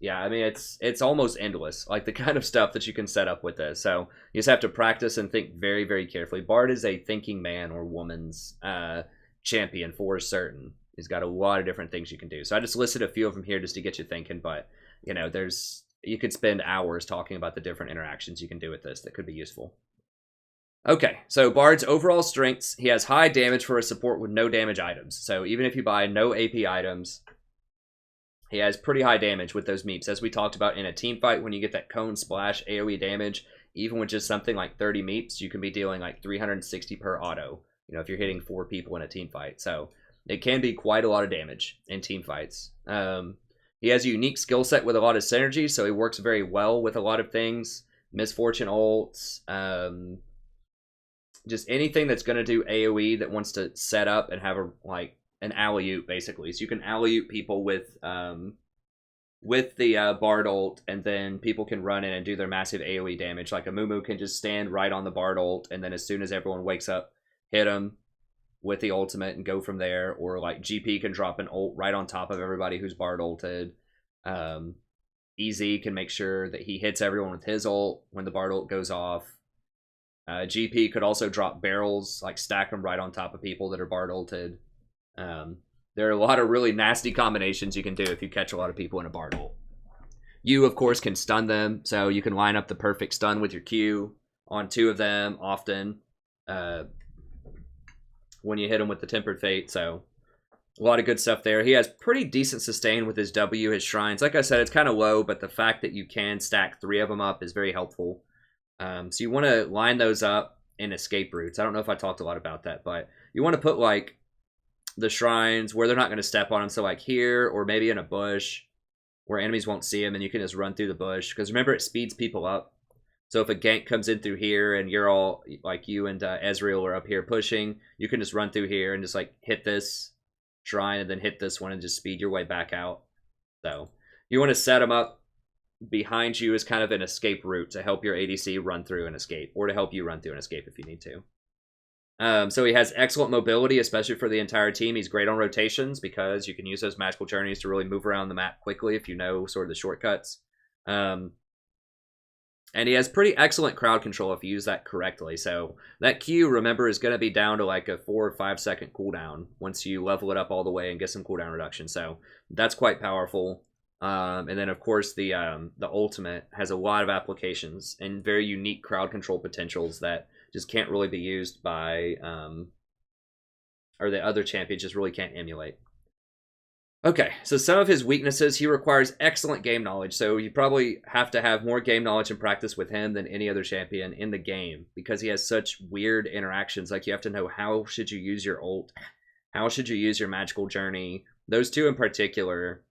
Yeah, I mean, it's almost endless, like the kind of stuff that you can set up with this. So you just have to practice and think very, very carefully. Bard is a thinking man or woman's champion for certain. He's got a lot of different things you can do. So I just listed a few of them here just to get you thinking. But you know, you could spend hours talking about the different interactions you can do with this that could be useful. Okay, so Bard's overall strengths. He has high damage for a support with no damage items. So even if you buy no AP items, he has pretty high damage with those meeps. As we talked about in a team fight, when you get that cone splash AoE damage, even with just something like 30 meeps, you can be dealing like 360 per auto, you know, if you're hitting 4 people in a team fight. So it can be quite a lot of damage in team fights. He has a unique skill set with a lot of synergy, so he works very well with a lot of things. Misfortune ults, just anything that's going to do AoE that wants to set up and have an alley-oop, basically. So you can alley-oop people with the Bard ult, and then people can run in and do their massive AoE damage. Like a Mumu can just stand right on the Bard ult, and then as soon as everyone wakes up, hit him with the ultimate and go from there. Or like GP can drop an ult right on top of everybody who's Bard ulted. EZ can make sure that he hits everyone with his ult when the Bard ult goes off. GP could also drop barrels, like stack them right on top of people that are Bard ulted. There are a lot of really nasty combinations you can do if you catch a lot of people in a Bard ult. You, of course, can stun them, so you can line up the perfect stun with your Q on 2 of them often when you hit them with the Tempered Fate, so a lot of good stuff there. He has pretty decent sustain with his W, his shrines. Like I said, it's kind of low, but the fact that you can stack 3 of them up is very helpful. So you want to line those up in escape routes. I don't know if I talked a lot about that, but you want to put like the shrines where they're not going to step on them. So like here, or maybe in a bush where enemies won't see them and you can just run through the bush. Because remember, it speeds people up. So if a gank comes in through here and you're all, like you and Ezreal are up here pushing, you can just run through here and just like hit this shrine and then hit this one and just speed your way back out. So you want to set them up behind you as kind of an escape route to help your ADC run through and escape, or to help you run through and escape if you need to. So he has excellent mobility, especially for the entire team. He's great on rotations because you can use those magical journeys to really move around the map quickly if you know sort of the shortcuts. And he has pretty excellent crowd control if you use that correctly. So that Q, remember, is going to be down to like a 4 or 5 second cooldown once you level it up all the way and get some cooldown reduction. So that's quite powerful. And then, of course, the ultimate has a lot of applications and very unique crowd control potentials that just can't really be used by, or the other champions just really can't emulate. Okay, so some of his weaknesses: he requires excellent game knowledge, so you probably have to have more game knowledge and practice with him than any other champion in the game, because he has such weird interactions. Like, you have to know, how should you use your ult? How should you use your magical journey? Those two in particular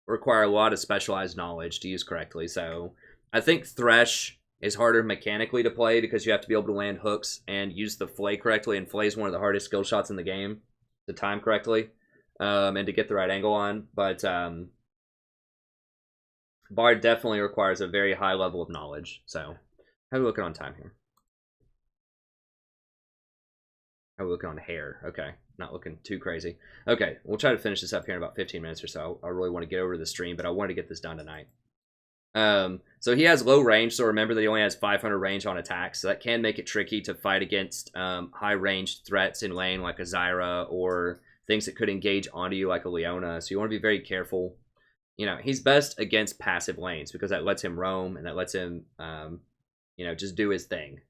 require a lot of specialized knowledge to use correctly. So I think Thresh is harder mechanically to play because you have to be able to land hooks and use the flay correctly, and flay is one of the hardest skill shots in the game to time correctly and to get the right angle on. But Bard definitely requires a very high level of knowledge. So how are we looking on time here? How are we looking on hair? Okay, not looking too crazy. Okay, we'll try to finish this up here in about 15 minutes or so. I really want to get over to the stream, but I wanted to get this done tonight. So he has low range, so remember that he only has 500 range on attacks, so that can make it tricky to fight against high range threats in lane like a Zyra or things that could engage onto you like a Leona, so you want to be very careful. You know, he's best against passive lanes because that lets him roam and that lets him, you know, just do his thing,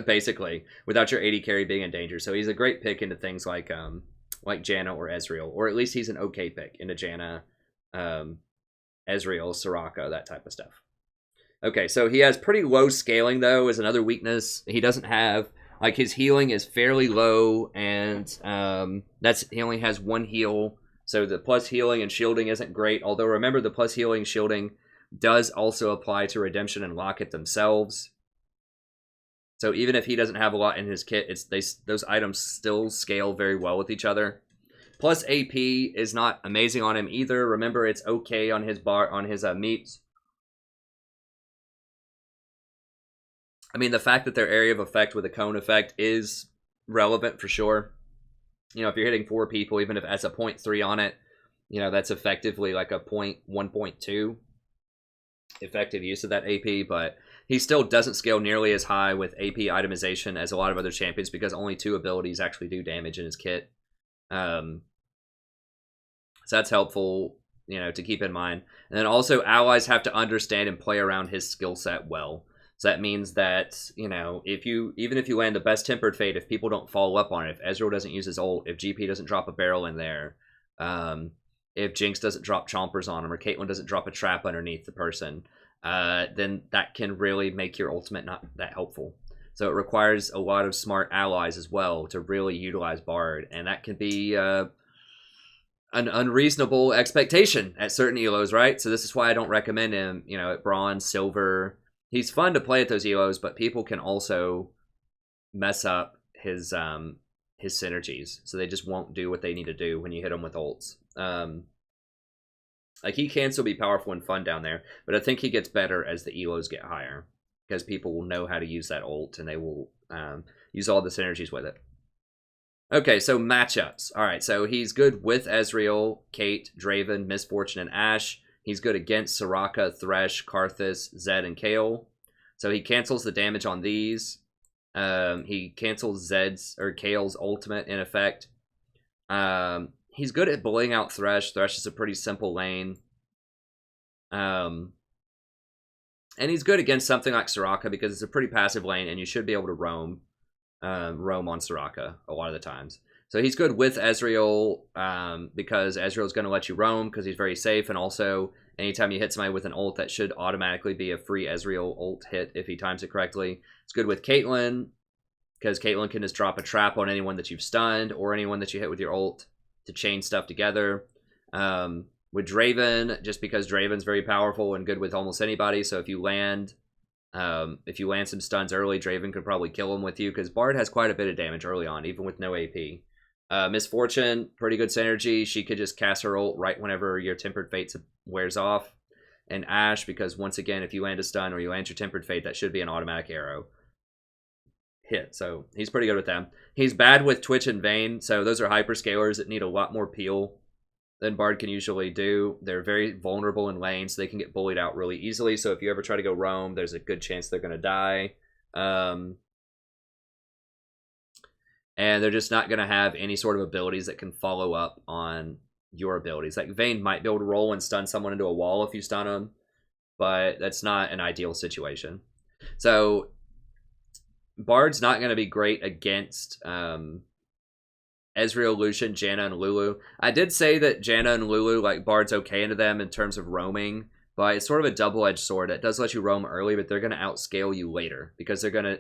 basically, without your AD carry being in danger. So he's a great pick into things like Janna or Ezreal, or at least he's an okay pick into Janna, Ezreal, Soraka, that type of stuff. Okay, so he has pretty low scaling, though, is another weakness. He doesn't have, like, his healing is fairly low, and he only has one heal, so the plus healing and shielding isn't great, although remember the plus healing and shielding does also apply to Redemption and Locket themselves. So even if he doesn't have a lot in his kit, those items still scale very well with each other. Plus AP is not amazing on him either. Remember, it's okay on his meats. I mean, the fact that their area of effect with a cone effect is relevant for sure. You know, if you're hitting 4 people, even if it has a 0.3 on it, you know, that's effectively like a 1.2 effective use of that AP, but he still doesn't scale nearly as high with AP itemization as a lot of other champions because only 2 abilities actually do damage in his kit. So that's helpful, you know, to keep in mind. And then also allies have to understand and play around his skill set well. So that means that, you know, even if you land the best Tempered Fate, if people don't follow up on it, if Ezreal doesn't use his ult, if GP doesn't drop a barrel in there, if Jinx doesn't drop chompers on him, or Caitlyn doesn't drop a trap underneath the person, then that can really make your ultimate not that helpful. So it requires a lot of smart allies as well to really utilize Bard, and that can be an unreasonable expectation at certain elos, right? So this is why I don't recommend him, you know, at bronze, silver. He's fun to play at those elos, but people can also mess up his synergies, so they just won't do what they need to do when you hit them with ults. Like, he can still be powerful and fun down there, but I think he gets better as the elos get higher, because people will know how to use that ult, and they will use all the synergies with it. Okay, so matchups. All right, so he's good with Ezreal, Kate, Draven, Misfortune, and Ashe. He's good against Soraka, Thresh, Karthus, Zed, and Kayle. So he cancels the damage on these. He cancels Zed's or Kale's ultimate in effect. He's good at bullying out Thresh. Thresh is a pretty simple lane. And he's good against something like Soraka because it's a pretty passive lane and you should be able to roam on Soraka a lot of the times. So he's good with Ezreal because Ezreal is going to let you roam because he's very safe, and also anytime you hit somebody with an ult, that should automatically be a free Ezreal ult hit if he times it correctly. It's good with Caitlyn because Caitlyn can just drop a trap on anyone that you've stunned or anyone that you hit with your ult to chain stuff together. With Draven, just because Draven's very powerful and good with almost anybody, so if you land some stuns early, Draven could probably kill him with you because Bard has quite a bit of damage early on, even with no AP. Misfortune, pretty good synergy. She could just cast her ult right whenever your Tempered Fate wears off. And Ashe, because once again, if you land a stun or you land your Tempered Fate, that should be an automatic arrow hit. So he's pretty good with them. He's bad with Twitch and Vayne, so those are hyperscalers that need a lot more peel than Bard can usually do. They're very vulnerable in lane, so they can get bullied out really easily. So if you ever try to go roam, there's a good chance they're going to die. And they're just not going to have any sort of abilities that can follow up on your abilities. Like Vayne might be able to roll and stun someone into a wall if you stun them, but that's not an ideal situation. So Bard's not going to be great against Ezreal, Lucian, Janna, and Lulu. I did say that Janna and Lulu, like, Bard's okay into them in terms of roaming, but it's sort of a double-edged sword. It does let you roam early, but they're going to outscale you later because they're going to...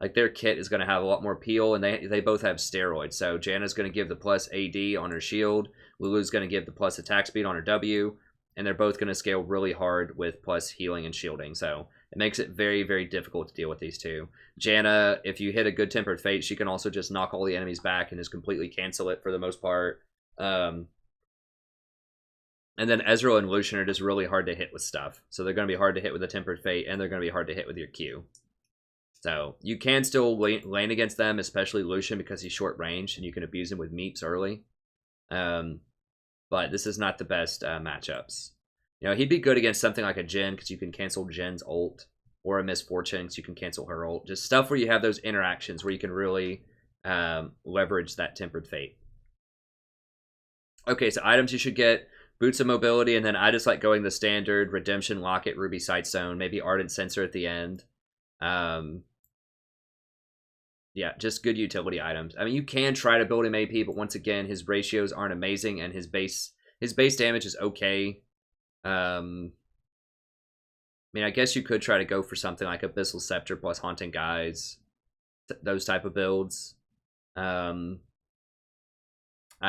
like, their kit is going to have a lot more peel, and they both have steroids. So Janna's going to give the plus AD on her shield. Lulu's going to give the plus attack speed on her W. And they're both going to scale really hard with plus healing and shielding. So It makes it very, very difficult to deal with these two. Janna, if you hit a Good Tempered Fate, she can also just knock all the enemies back and just completely cancel it for the most part. And then Ezreal and Lucian are just really hard to hit with stuff. So they're going to be hard to hit with a Tempered Fate, and they're going to be hard to hit with your Q. So you can still lane against them, especially Lucian, because he's short range, and you can abuse him with meeps early. But this is not the best matchups. You know, he'd be good against something like a Jhin, because you can cancel Jin's ult, or a Miss Fortune, because you can cancel her ult. Just stuff where you have those interactions where you can really leverage that Tempered Fate. Okay, so items you should get: Boots of Mobility, and then I just like going the standard Redemption, Locket, Ruby Sightstone, maybe Ardent Sensor at the end. Yeah, just good utility items. I mean, you can try to build him AP, but once again, his ratios aren't amazing, and his base damage is okay. I mean, I guess you could try to go for something like Abyssal Scepter plus Haunting Guise, those type of builds. I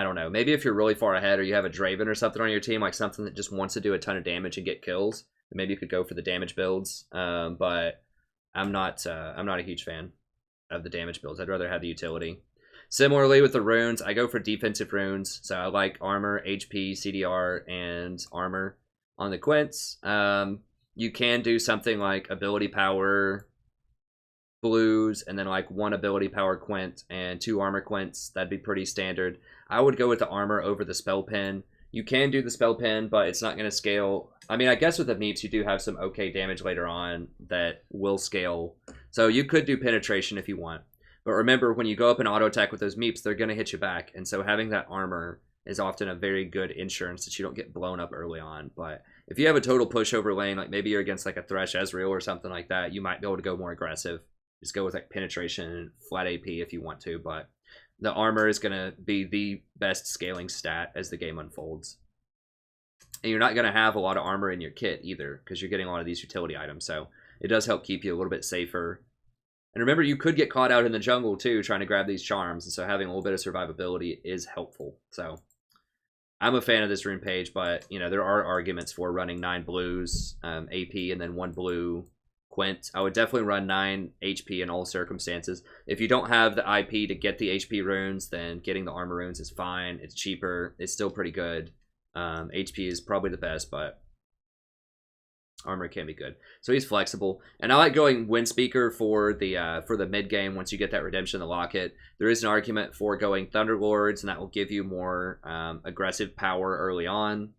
don't know. Maybe if you're really far ahead, or you have a Draven or something on your team, like something that just wants to do a ton of damage and get kills, then maybe you could go for the damage builds. But I'm not a huge fan of the damage builds. I'd rather have the utility. Similarly with the runes, I go for defensive runes. So I like armor, HP, CDR, and armor on the quints. You can do something like ability power blues, and then like 1 ability power quint and 2 armor quints. That'd be pretty standard. I would go with the armor over the spell pin. You can do the spell pin, but it's not going to scale. I mean, I guess with the meeps, you do have some okay damage later on that will scale. So you could do penetration if you want. But remember, when you go up and auto attack with those meeps, they're going to hit you back. And so having that armor is often a very good insurance that you don't get blown up early on. But if you have a total pushover lane, like maybe you're against like a Thresh Ezreal or something like that, you might be able to go more aggressive. Just go with like penetration and flat AP if you want to. But the armor is going to be the best scaling stat as the game unfolds. And you're not going to have a lot of armor in your kit either, because you're getting a lot of these utility items. So it does help keep you a little bit safer. And remember, you could get caught out in the jungle too, trying to grab these charms. And so having a little bit of survivability is helpful. So I'm a fan of this rune page, but you know, there are arguments for running 9 blues, AP, and then 1 blue quint. I would definitely run 9 HP in all circumstances. If you don't have the IP to get the HP runes, then getting the armor runes is fine. It's cheaper. It's still pretty good. HP is probably the best, but armor can be good. So he's flexible, and I like going Wind Speaker for the mid game. Once you get that redemption, the locket, there is an argument for going Thunderlords, and that will give you more aggressive power early on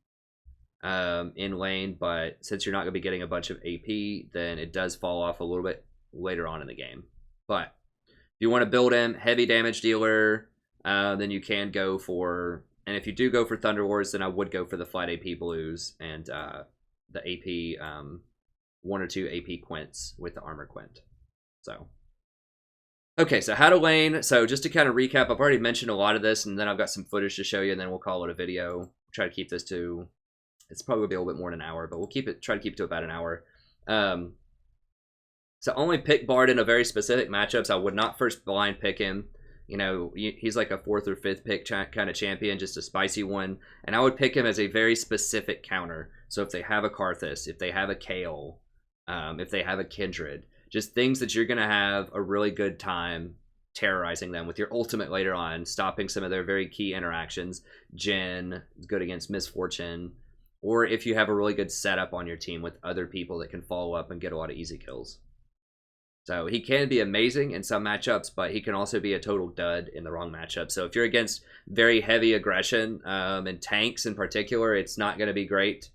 in lane. But since you're not going to be getting a bunch of AP, then it does fall off a little bit later on in the game. But if you want to build him heavy damage dealer, then you can go for. And if you do go for Thunderlords, then I would go for the flat AP blues and the AP 1 or 2 AP quints with the armor quint. So okay, so how to lane. So just to kind of recap, I've already mentioned a lot of this, and then I've got some footage to show you, and then we'll call it a video. We'll try to keep this to, it's probably gonna be a little bit more than an hour, but we'll try to keep it to about an hour. So only pick Bard in a very specific matchups. I would not first blind pick him. You know, he's like a 4th or 5th pick kind of champion, just a spicy one. And I would pick him as a very specific counter. So if they have a Karthus, if they have a Kayle, if they have a Kindred, just things that you're going to have a really good time terrorizing them with your ultimate later on, stopping some of their very key interactions. Jhin is good against Miss Fortune. Or if you have a really good setup on your team with other people that can follow up and get a lot of easy kills. So he can be amazing in some matchups, but he can also be a total dud in the wrong matchup. So if you're against very heavy aggression and tanks in particular, it's not going to be great.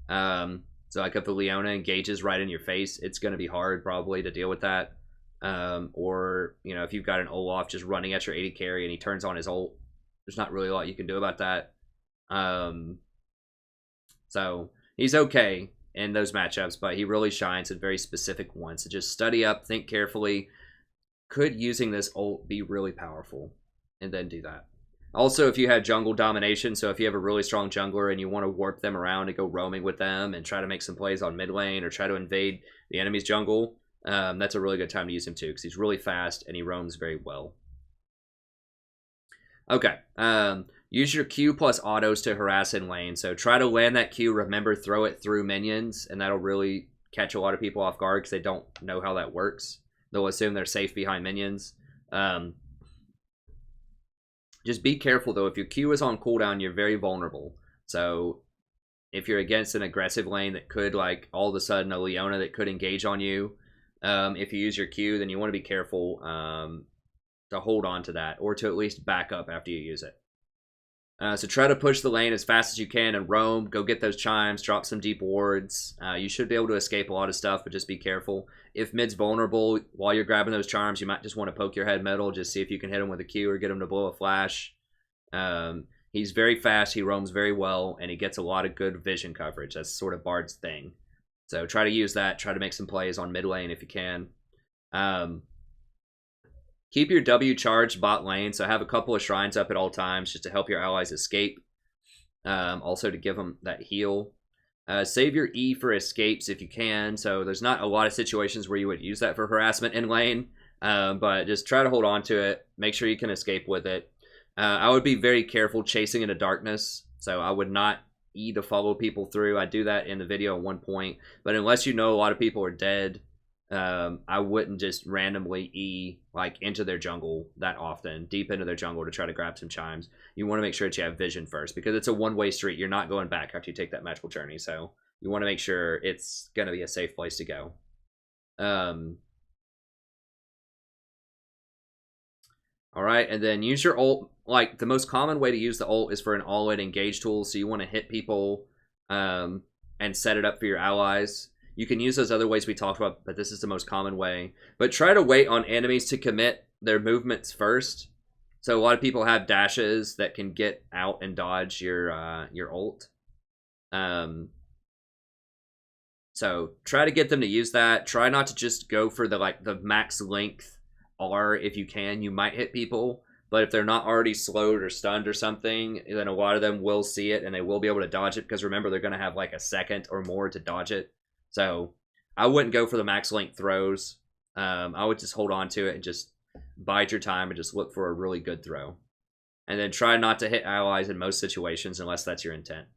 So like if the Leona engages right in your face, it's going to be hard probably to deal with that. Or, you know, if you've got an Olaf just running at your AD carry and he turns on his ult, there's not really a lot you can do about that. So he's okay in those matchups, but he really shines in very specific ones. So just study up, think carefully. Could using this ult be really powerful? And then do that. Also, if you have jungle domination, so if you have a really strong jungler and you want to warp them around and go roaming with them and try to make some plays on mid lane or try to invade the enemy's jungle, that's a really good time to use him too, because he's really fast and he roams very well. Okay, use your Q plus autos to harass in lane. So try to land that Q, remember, throw it through minions, and that'll really catch a lot of people off guard because they don't know how that works. They'll assume they're safe behind minions. Just be careful, though. If your Q is on cooldown, you're very vulnerable. So if you're against an aggressive lane that could, like, all of a sudden a Leona that could engage on you, if you use your Q, then you want to be careful to hold on to that, or to at least back up after you use it. So try to push the lane as fast as you can and roam. Go get those chimes. Drop some deep wards. You should be able to escape a lot of stuff, but just be careful. If mid's vulnerable, while you're grabbing those charms, you might just want to poke your head middle. Just see if you can hit him with a Q or get him to blow a flash. He's very fast. He roams very well, and he gets a lot of good vision coverage. That's sort of Bard's thing. So try to use that. Try to make some plays on mid lane if you can. Keep your W charged bot lane, so have a couple of shrines up at all times just to help your allies escape. Also to give them that heal. Save your E for escapes if you can, so there's not a lot of situations where you would use that for harassment in lane, but just try to hold on to it. Make sure you can escape with it. I would be very careful chasing into darkness, so I would not E to follow people through. I do that in the video at one point, but unless you know a lot of people are dead, I wouldn't just randomly E like into their jungle that often, deep into their jungle to try to grab some chimes. You want to make sure that you have vision first, because it's a one-way street. You're not going back after you take that magical journey, so you want to make sure it's going to be a safe place to go. All right, and then use your ult. Like, the most common way to use the ult is for an all-in engage tool, so you want to hit people and set it up for your allies. You can use those other ways we talked about, but this is the most common way. But try to wait on enemies to commit their movements first. So a lot of people have dashes that can get out and dodge your ult. So try to get them to use that. Try not to just go for the max length R if you can. You might hit people, but if they're not already slowed or stunned or something, then a lot of them will see it and they will be able to dodge it, because remember, they're going to have like a second or more to dodge it. So I wouldn't go for the max length throws. I would just hold on to it and just bide your time and just look for a really good throw. And then try not to hit allies in most situations unless that's your intent.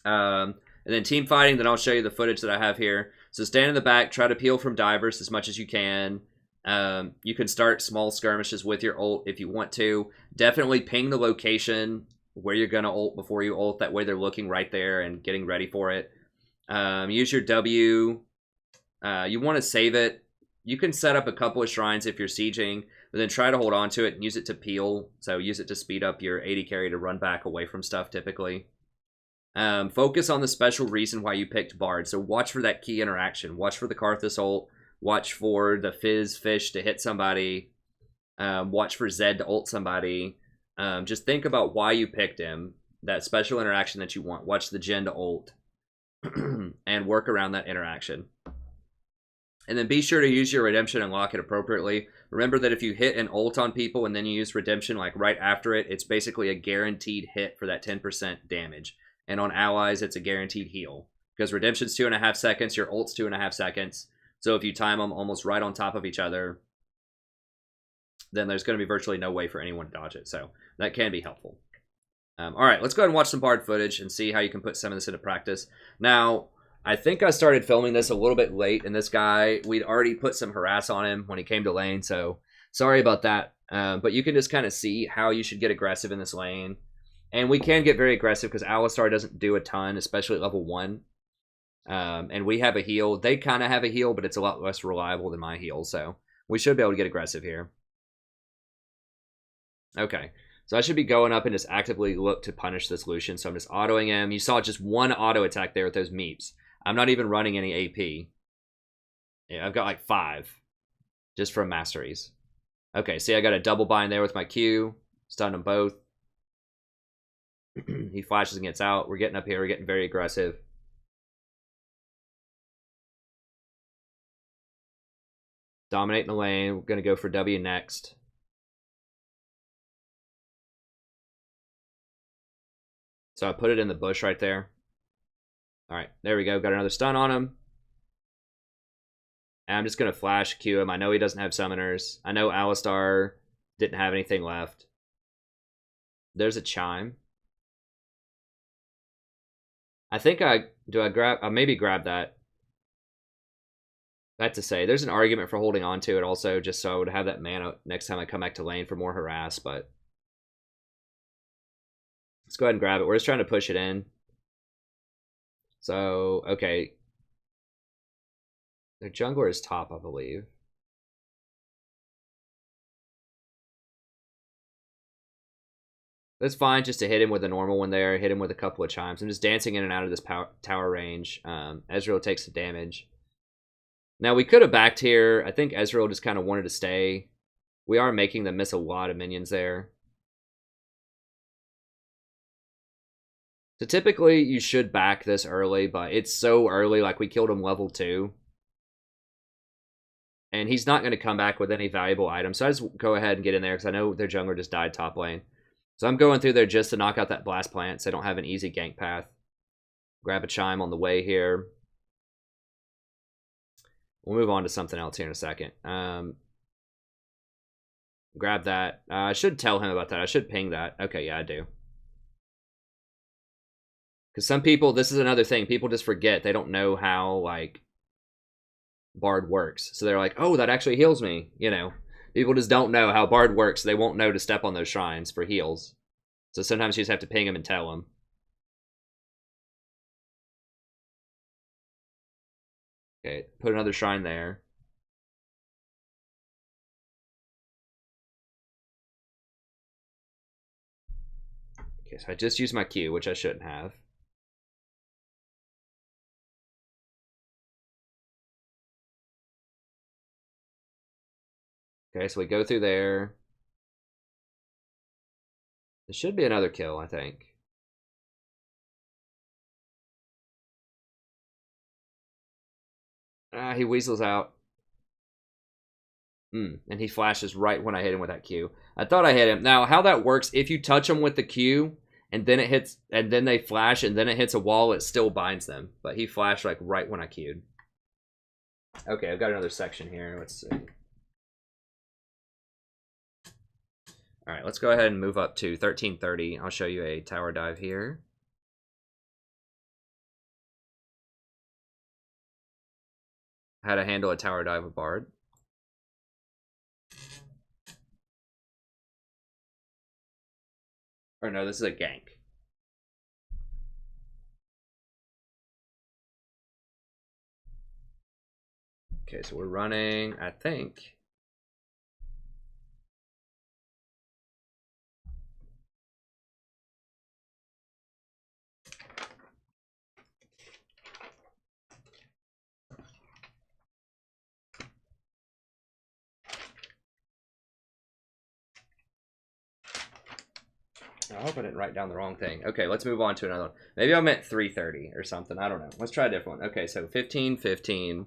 And then team fighting, then I'll show you the footage that I have here. So stand in the back, try to peel from divers as much as you can. You can start small skirmishes with your ult if you want to. Definitely ping the location where you're going to ult before you ult. That way they're looking right there and getting ready for it. Use your W. You want to save it. You can set up a couple of shrines if you're sieging, but then try to hold on to it and use it to peel. So use it to speed up your AD carry to run back away from stuff typically. Focus on the special reason why you picked Bard. So watch for that key interaction. Watch for the Karthus ult. Watch for the Fizz Fish to hit somebody. Watch for Zed to ult somebody. Just think about why you picked him. That special interaction that you want. Watch the Gen to ult. And work around that interaction. And then be sure to use your redemption and lock it appropriately. Remember that if you hit an ult on people and then you use redemption like right after it, it's basically a guaranteed hit for that 10% damage. And on allies, it's a guaranteed heal. Because redemption's 2.5 seconds, your ult's 2.5 seconds. So if you time them almost right on top of each other, then there's going to be virtually no way for anyone to dodge it. So that can be helpful. All right, let's go ahead and watch some Bard footage and see how you can put some of this into practice. Now, I think I started filming this a little bit late, and this guy, we'd already put some harass on him when he came to lane, so sorry about that. But you can just kind of see how you should get aggressive in this lane. And we can get very aggressive because Alistar doesn't do a ton, especially at level 1. And we have a heal. They kind of have a heal, but it's a lot less reliable than my heal, so we should be able to get aggressive here. Okay. So I should be going up and just actively look to punish this Lucian. So I'm just autoing him. You saw just one auto attack there with those meeps. I'm not even running any AP. Yeah, I've got like 5 just from Masteries. Okay, see, I got a double bind there with my Q. Stunned them both. He flashes and gets out. We're getting up here. We're getting very aggressive. Dominating the lane. We're going to go for W next. So I put it in the bush right there. All right, there we go. Got another stun on him. And I'm just going to flash Q him. I know he doesn't have summoners. I know Alistar didn't have anything left. There's a chime. I think I Do I grab? Maybe grab that. That to say, there's an argument for holding on to it also, just so I would have that mana next time I come back to lane for more harass, but let's go ahead and grab it. We're just trying to push it in. So, okay. Their jungler is top, I believe. That's fine just to hit him with a normal one there, hit him with a couple of chimes. I'm just dancing in and out of this tower range. Ezreal takes the damage. Now, we could have backed here. I think Ezreal just kind of wanted to stay. We are making them miss a lot of minions there. So typically, you should back this early, but it's so early, like we killed him level 2. And he's not going to come back with any valuable items. So I just go ahead and get in there because I know their jungler just died top lane. So I'm going through there just to knock out that blast plant so I don't have an easy gank path. Grab a chime on the way here. We'll move on to something else here in a second. Grab that. I should tell him about that. I should ping that. Okay, yeah, I do. Because some people, this is another thing, people just forget. They don't know how, like, Bard works. So they're like, oh, that actually heals me, you know. People just don't know how Bard works. They won't know to step on those shrines for heals. So sometimes you just have to ping them and tell them. Okay, put another shrine there. Okay, so I just used my Q, which I shouldn't have. Okay, so we go through there. There should be another kill, I think. He weasels out. And he flashes right when I hit him with that Q. I thought I hit him. Now, how that works, if you touch them with the Q, and then it hits, and then they flash, and then it hits a wall, it still binds them. But he flashed like right when I Q'd. Okay, I've got another section here. Let's see. All right, let's go ahead and move up to 1330. I'll show you a tower dive here. How to handle a tower dive with Bard. Or no, this is a gank. Okay, so we're running, I think. I hope I didn't write down the wrong thing. Okay, let's move on to another one. Maybe I meant 330 or something. I don't know. Let's try a different one. Okay, so 1515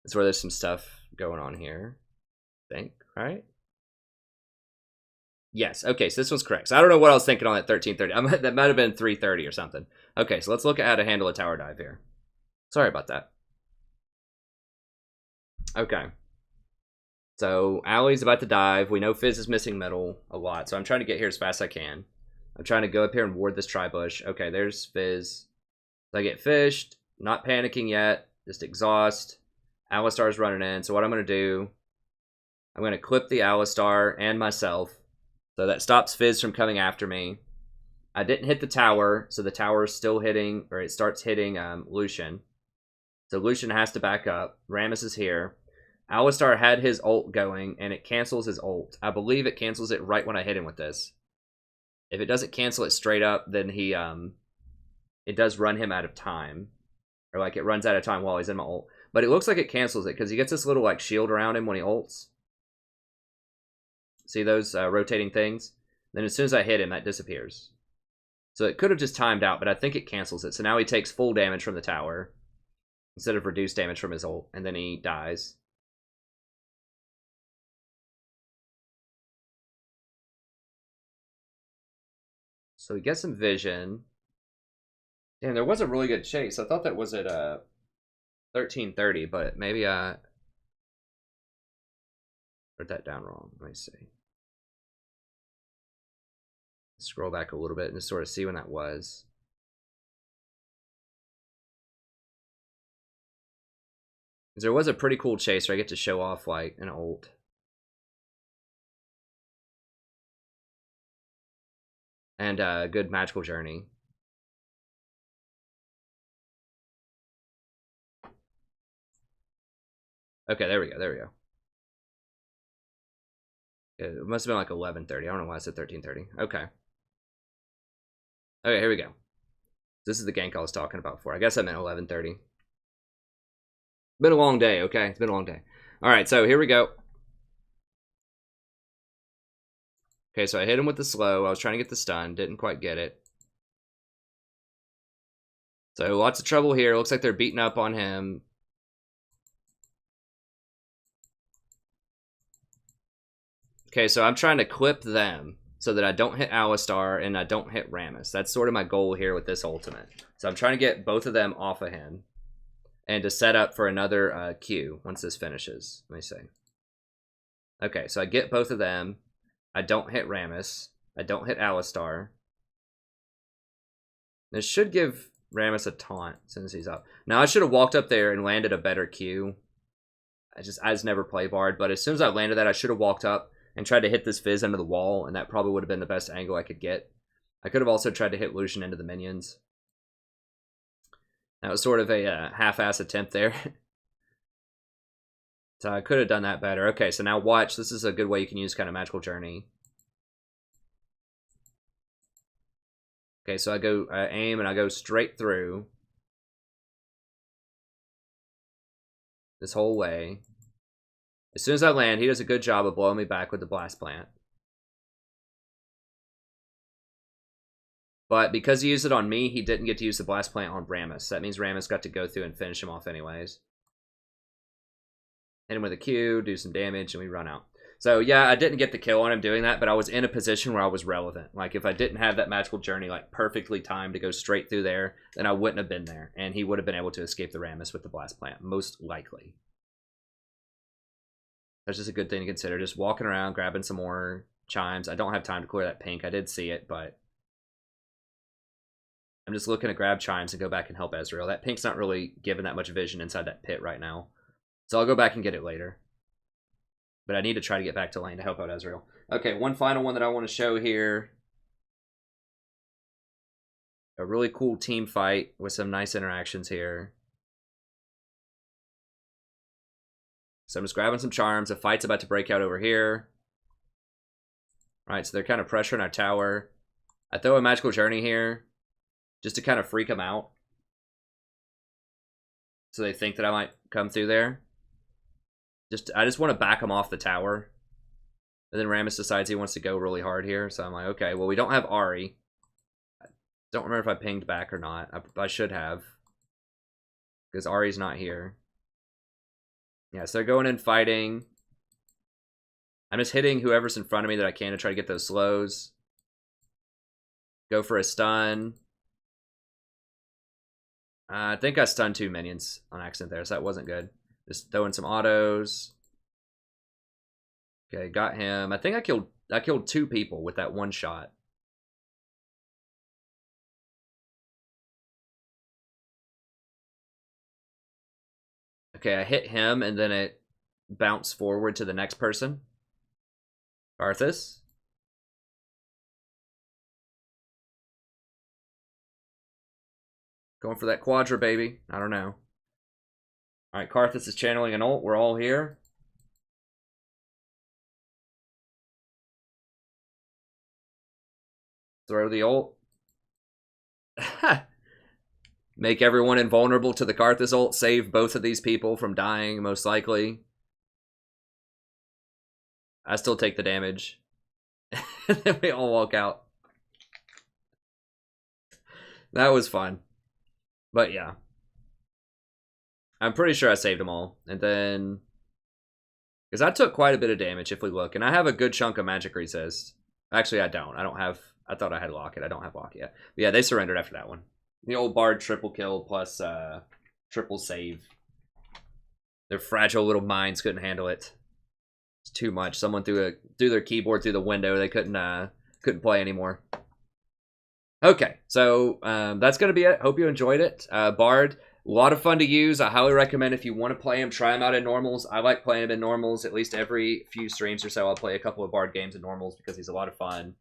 is where there's some stuff going on here. I think, right? Yes, okay, so this one's correct. So I don't know what I was thinking on that 1330. That might have been 330 or something. Okay, so let's look at how to handle a tower dive here. Sorry about that. Okay. So Allie's about to dive. We know Fizz is missing middle a lot, so I'm trying to get here as fast as I can. I'm trying to go up here and ward this tri-bush. Okay, there's Fizz. So I get fished. Not panicking yet. Just exhaust. Alistar's running in. So what I'm going to do, I'm going to clip the Alistar and myself. So that stops Fizz from coming after me. I didn't hit the tower, so the tower is still hitting, or it starts hitting Lucian. So Lucian has to back up. Rammus is here. Alistar had his ult going, and it cancels his ult. I believe it cancels it right when I hit him with this. If it doesn't cancel it straight up, then he it does run him out of time. Or like it runs out of time while he's in my ult. But it looks like it cancels it because he gets this little like shield around him when he ults. See those rotating things? Then as soon as I hit him, that disappears. So it could have just timed out, but I think it cancels it. So now he takes full damage from the tower instead of reduced damage from his ult, and then he dies. So he gets some vision. Damn, there was a really good chase. I thought that was at 1330, but maybe I wrote that down wrong. Let me see. Scroll back a little bit and just sort of see when that was. There was a pretty cool chase where I get to show off like an ult. And a good magical journey. Okay, there we go. There we go. It must have been like 11:30. I don't know why I said 13:30. Okay. Okay, here we go. This is the gank I was talking about before. I guess I meant 11:30. Been a long day, okay? It's been a long day. All right, so here we go. Okay, so I hit him with the slow. I was trying to get the stun. Didn't quite get it. So lots of trouble here. Looks like they're beating up on him. Okay, so I'm trying to clip them so that I don't hit Alistar and I don't hit Rammus. That's sort of my goal here with this ultimate. So I'm trying to get both of them off of him and to set up for another Q once this finishes. Let me see. Okay, so I get both of them. I don't hit Rammus. I don't hit Alistar. This should give Rammus a taunt since he's up. Now, I should have walked up there and landed a better Q. I just never play Bard, but as soon as I landed that, I should have walked up and tried to hit this Fizz into the wall, and that probably would have been the best angle I could get. I could have also tried to hit Lucian into the minions. That was sort of a half-ass attempt there. So I could have done that better. Okay, so now watch. This is a good way you can use kind of Magical Journey. Okay, so I aim and I go straight through this whole way. As soon as I land, he does a good job of blowing me back with the Blast Plant. But because he used it on me, he didn't get to use the Blast Plant on Rammus. That means Rammus got to go through and finish him off anyways. Hit him with a Q, do some damage, and we run out. So yeah, I didn't get the kill on him doing that, but I was in a position where I was relevant. Like if I didn't have that Magical Journey like perfectly timed to go straight through there, then I wouldn't have been there. And he would have been able to escape the Rammus with the Blast Plant, most likely. That's just a good thing to consider. Just walking around, grabbing some more chimes. I don't have time to clear that pink. I did see it, but I'm just looking to grab chimes and go back and help Ezreal. That pink's not really giving that much vision inside that pit right now. So I'll go back and get it later. But I need to try to get back to lane to help out Ezreal. Okay, one final one that I want to show here. A really cool team fight with some nice interactions here. So I'm just grabbing some charms. A fight's about to break out over here. All right, so they're kind of pressuring our tower. I throw a Magical Journey here just to kind of freak them out. So they think that I might come through there. I just want to back him off the tower. And then Rammus decides he wants to go really hard here. So I'm like, okay, well, we don't have Ahri. I don't remember if I pinged back or not. I should have. Because Ahri's not here. Yeah, so they're going in fighting. I'm just hitting whoever's in front of me that I can to try to get those slows. Go for a stun. I think I stunned 2 minions on accident there, so that wasn't good. Just throwing some autos. Okay, got him. I think I killed 2 people with that one shot. Okay, I hit him and then it bounced forward to the next person. Arthas. Going for that Quadra, baby. I don't know. Alright, Karthus is channeling an ult. We're all here. Throw the ult. Make everyone invulnerable to the Karthus ult. Save both of these people from dying, most likely. I still take the damage. And then we all walk out. That was fun. But yeah. I'm pretty sure I saved them all. And then... because I took quite a bit of damage if we look. And I have a good chunk of magic resist. Actually, I don't. I don't have... I thought I had Locket. I don't have Locket yet. But yeah, they surrendered after that one. The old Bard triple kill plus triple save. Their fragile little minds couldn't handle it. It's too much. Someone threw their keyboard through the window. They couldn't play anymore. Okay, so that's going to be it. Hope you enjoyed it. Bard, A lot of fun to use. I highly recommend if you want to play him, try him out in normals. I like playing him in normals. At least every few streams or so, I'll play a couple of Bard games in normals because he's a lot of fun.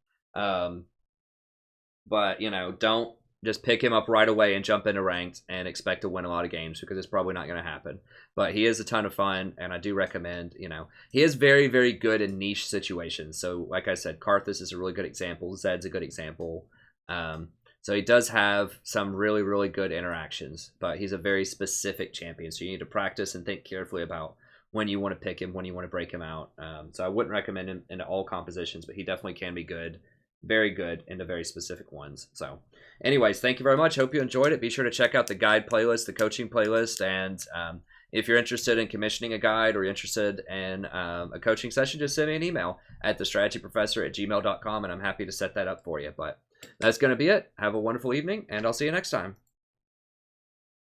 But, you know, don't just pick him up right away and jump into ranked and expect to win a lot of games because it's probably not going to happen. But he is a ton of fun, and I do recommend, you know, he is very, very good in niche situations. So, like I said, Karthus is a really good example. Zed's a good example. So he does have some really, really good interactions, but he's a very specific champion. So you need to practice and think carefully about when you want to pick him, when you want to break him out. So I wouldn't recommend him into all compositions, but he definitely can be good, very good into very specific ones. So anyways, thank you very much. Hope you enjoyed it. Be sure to check out the guide playlist, the coaching playlist, and if you're interested in commissioning a guide or you're interested in a coaching session, just send me an email at thestrategyprofessor@gmail.com, and I'm happy to set that up for you. But that's going to be it. Have a wonderful evening, and I'll see you next time.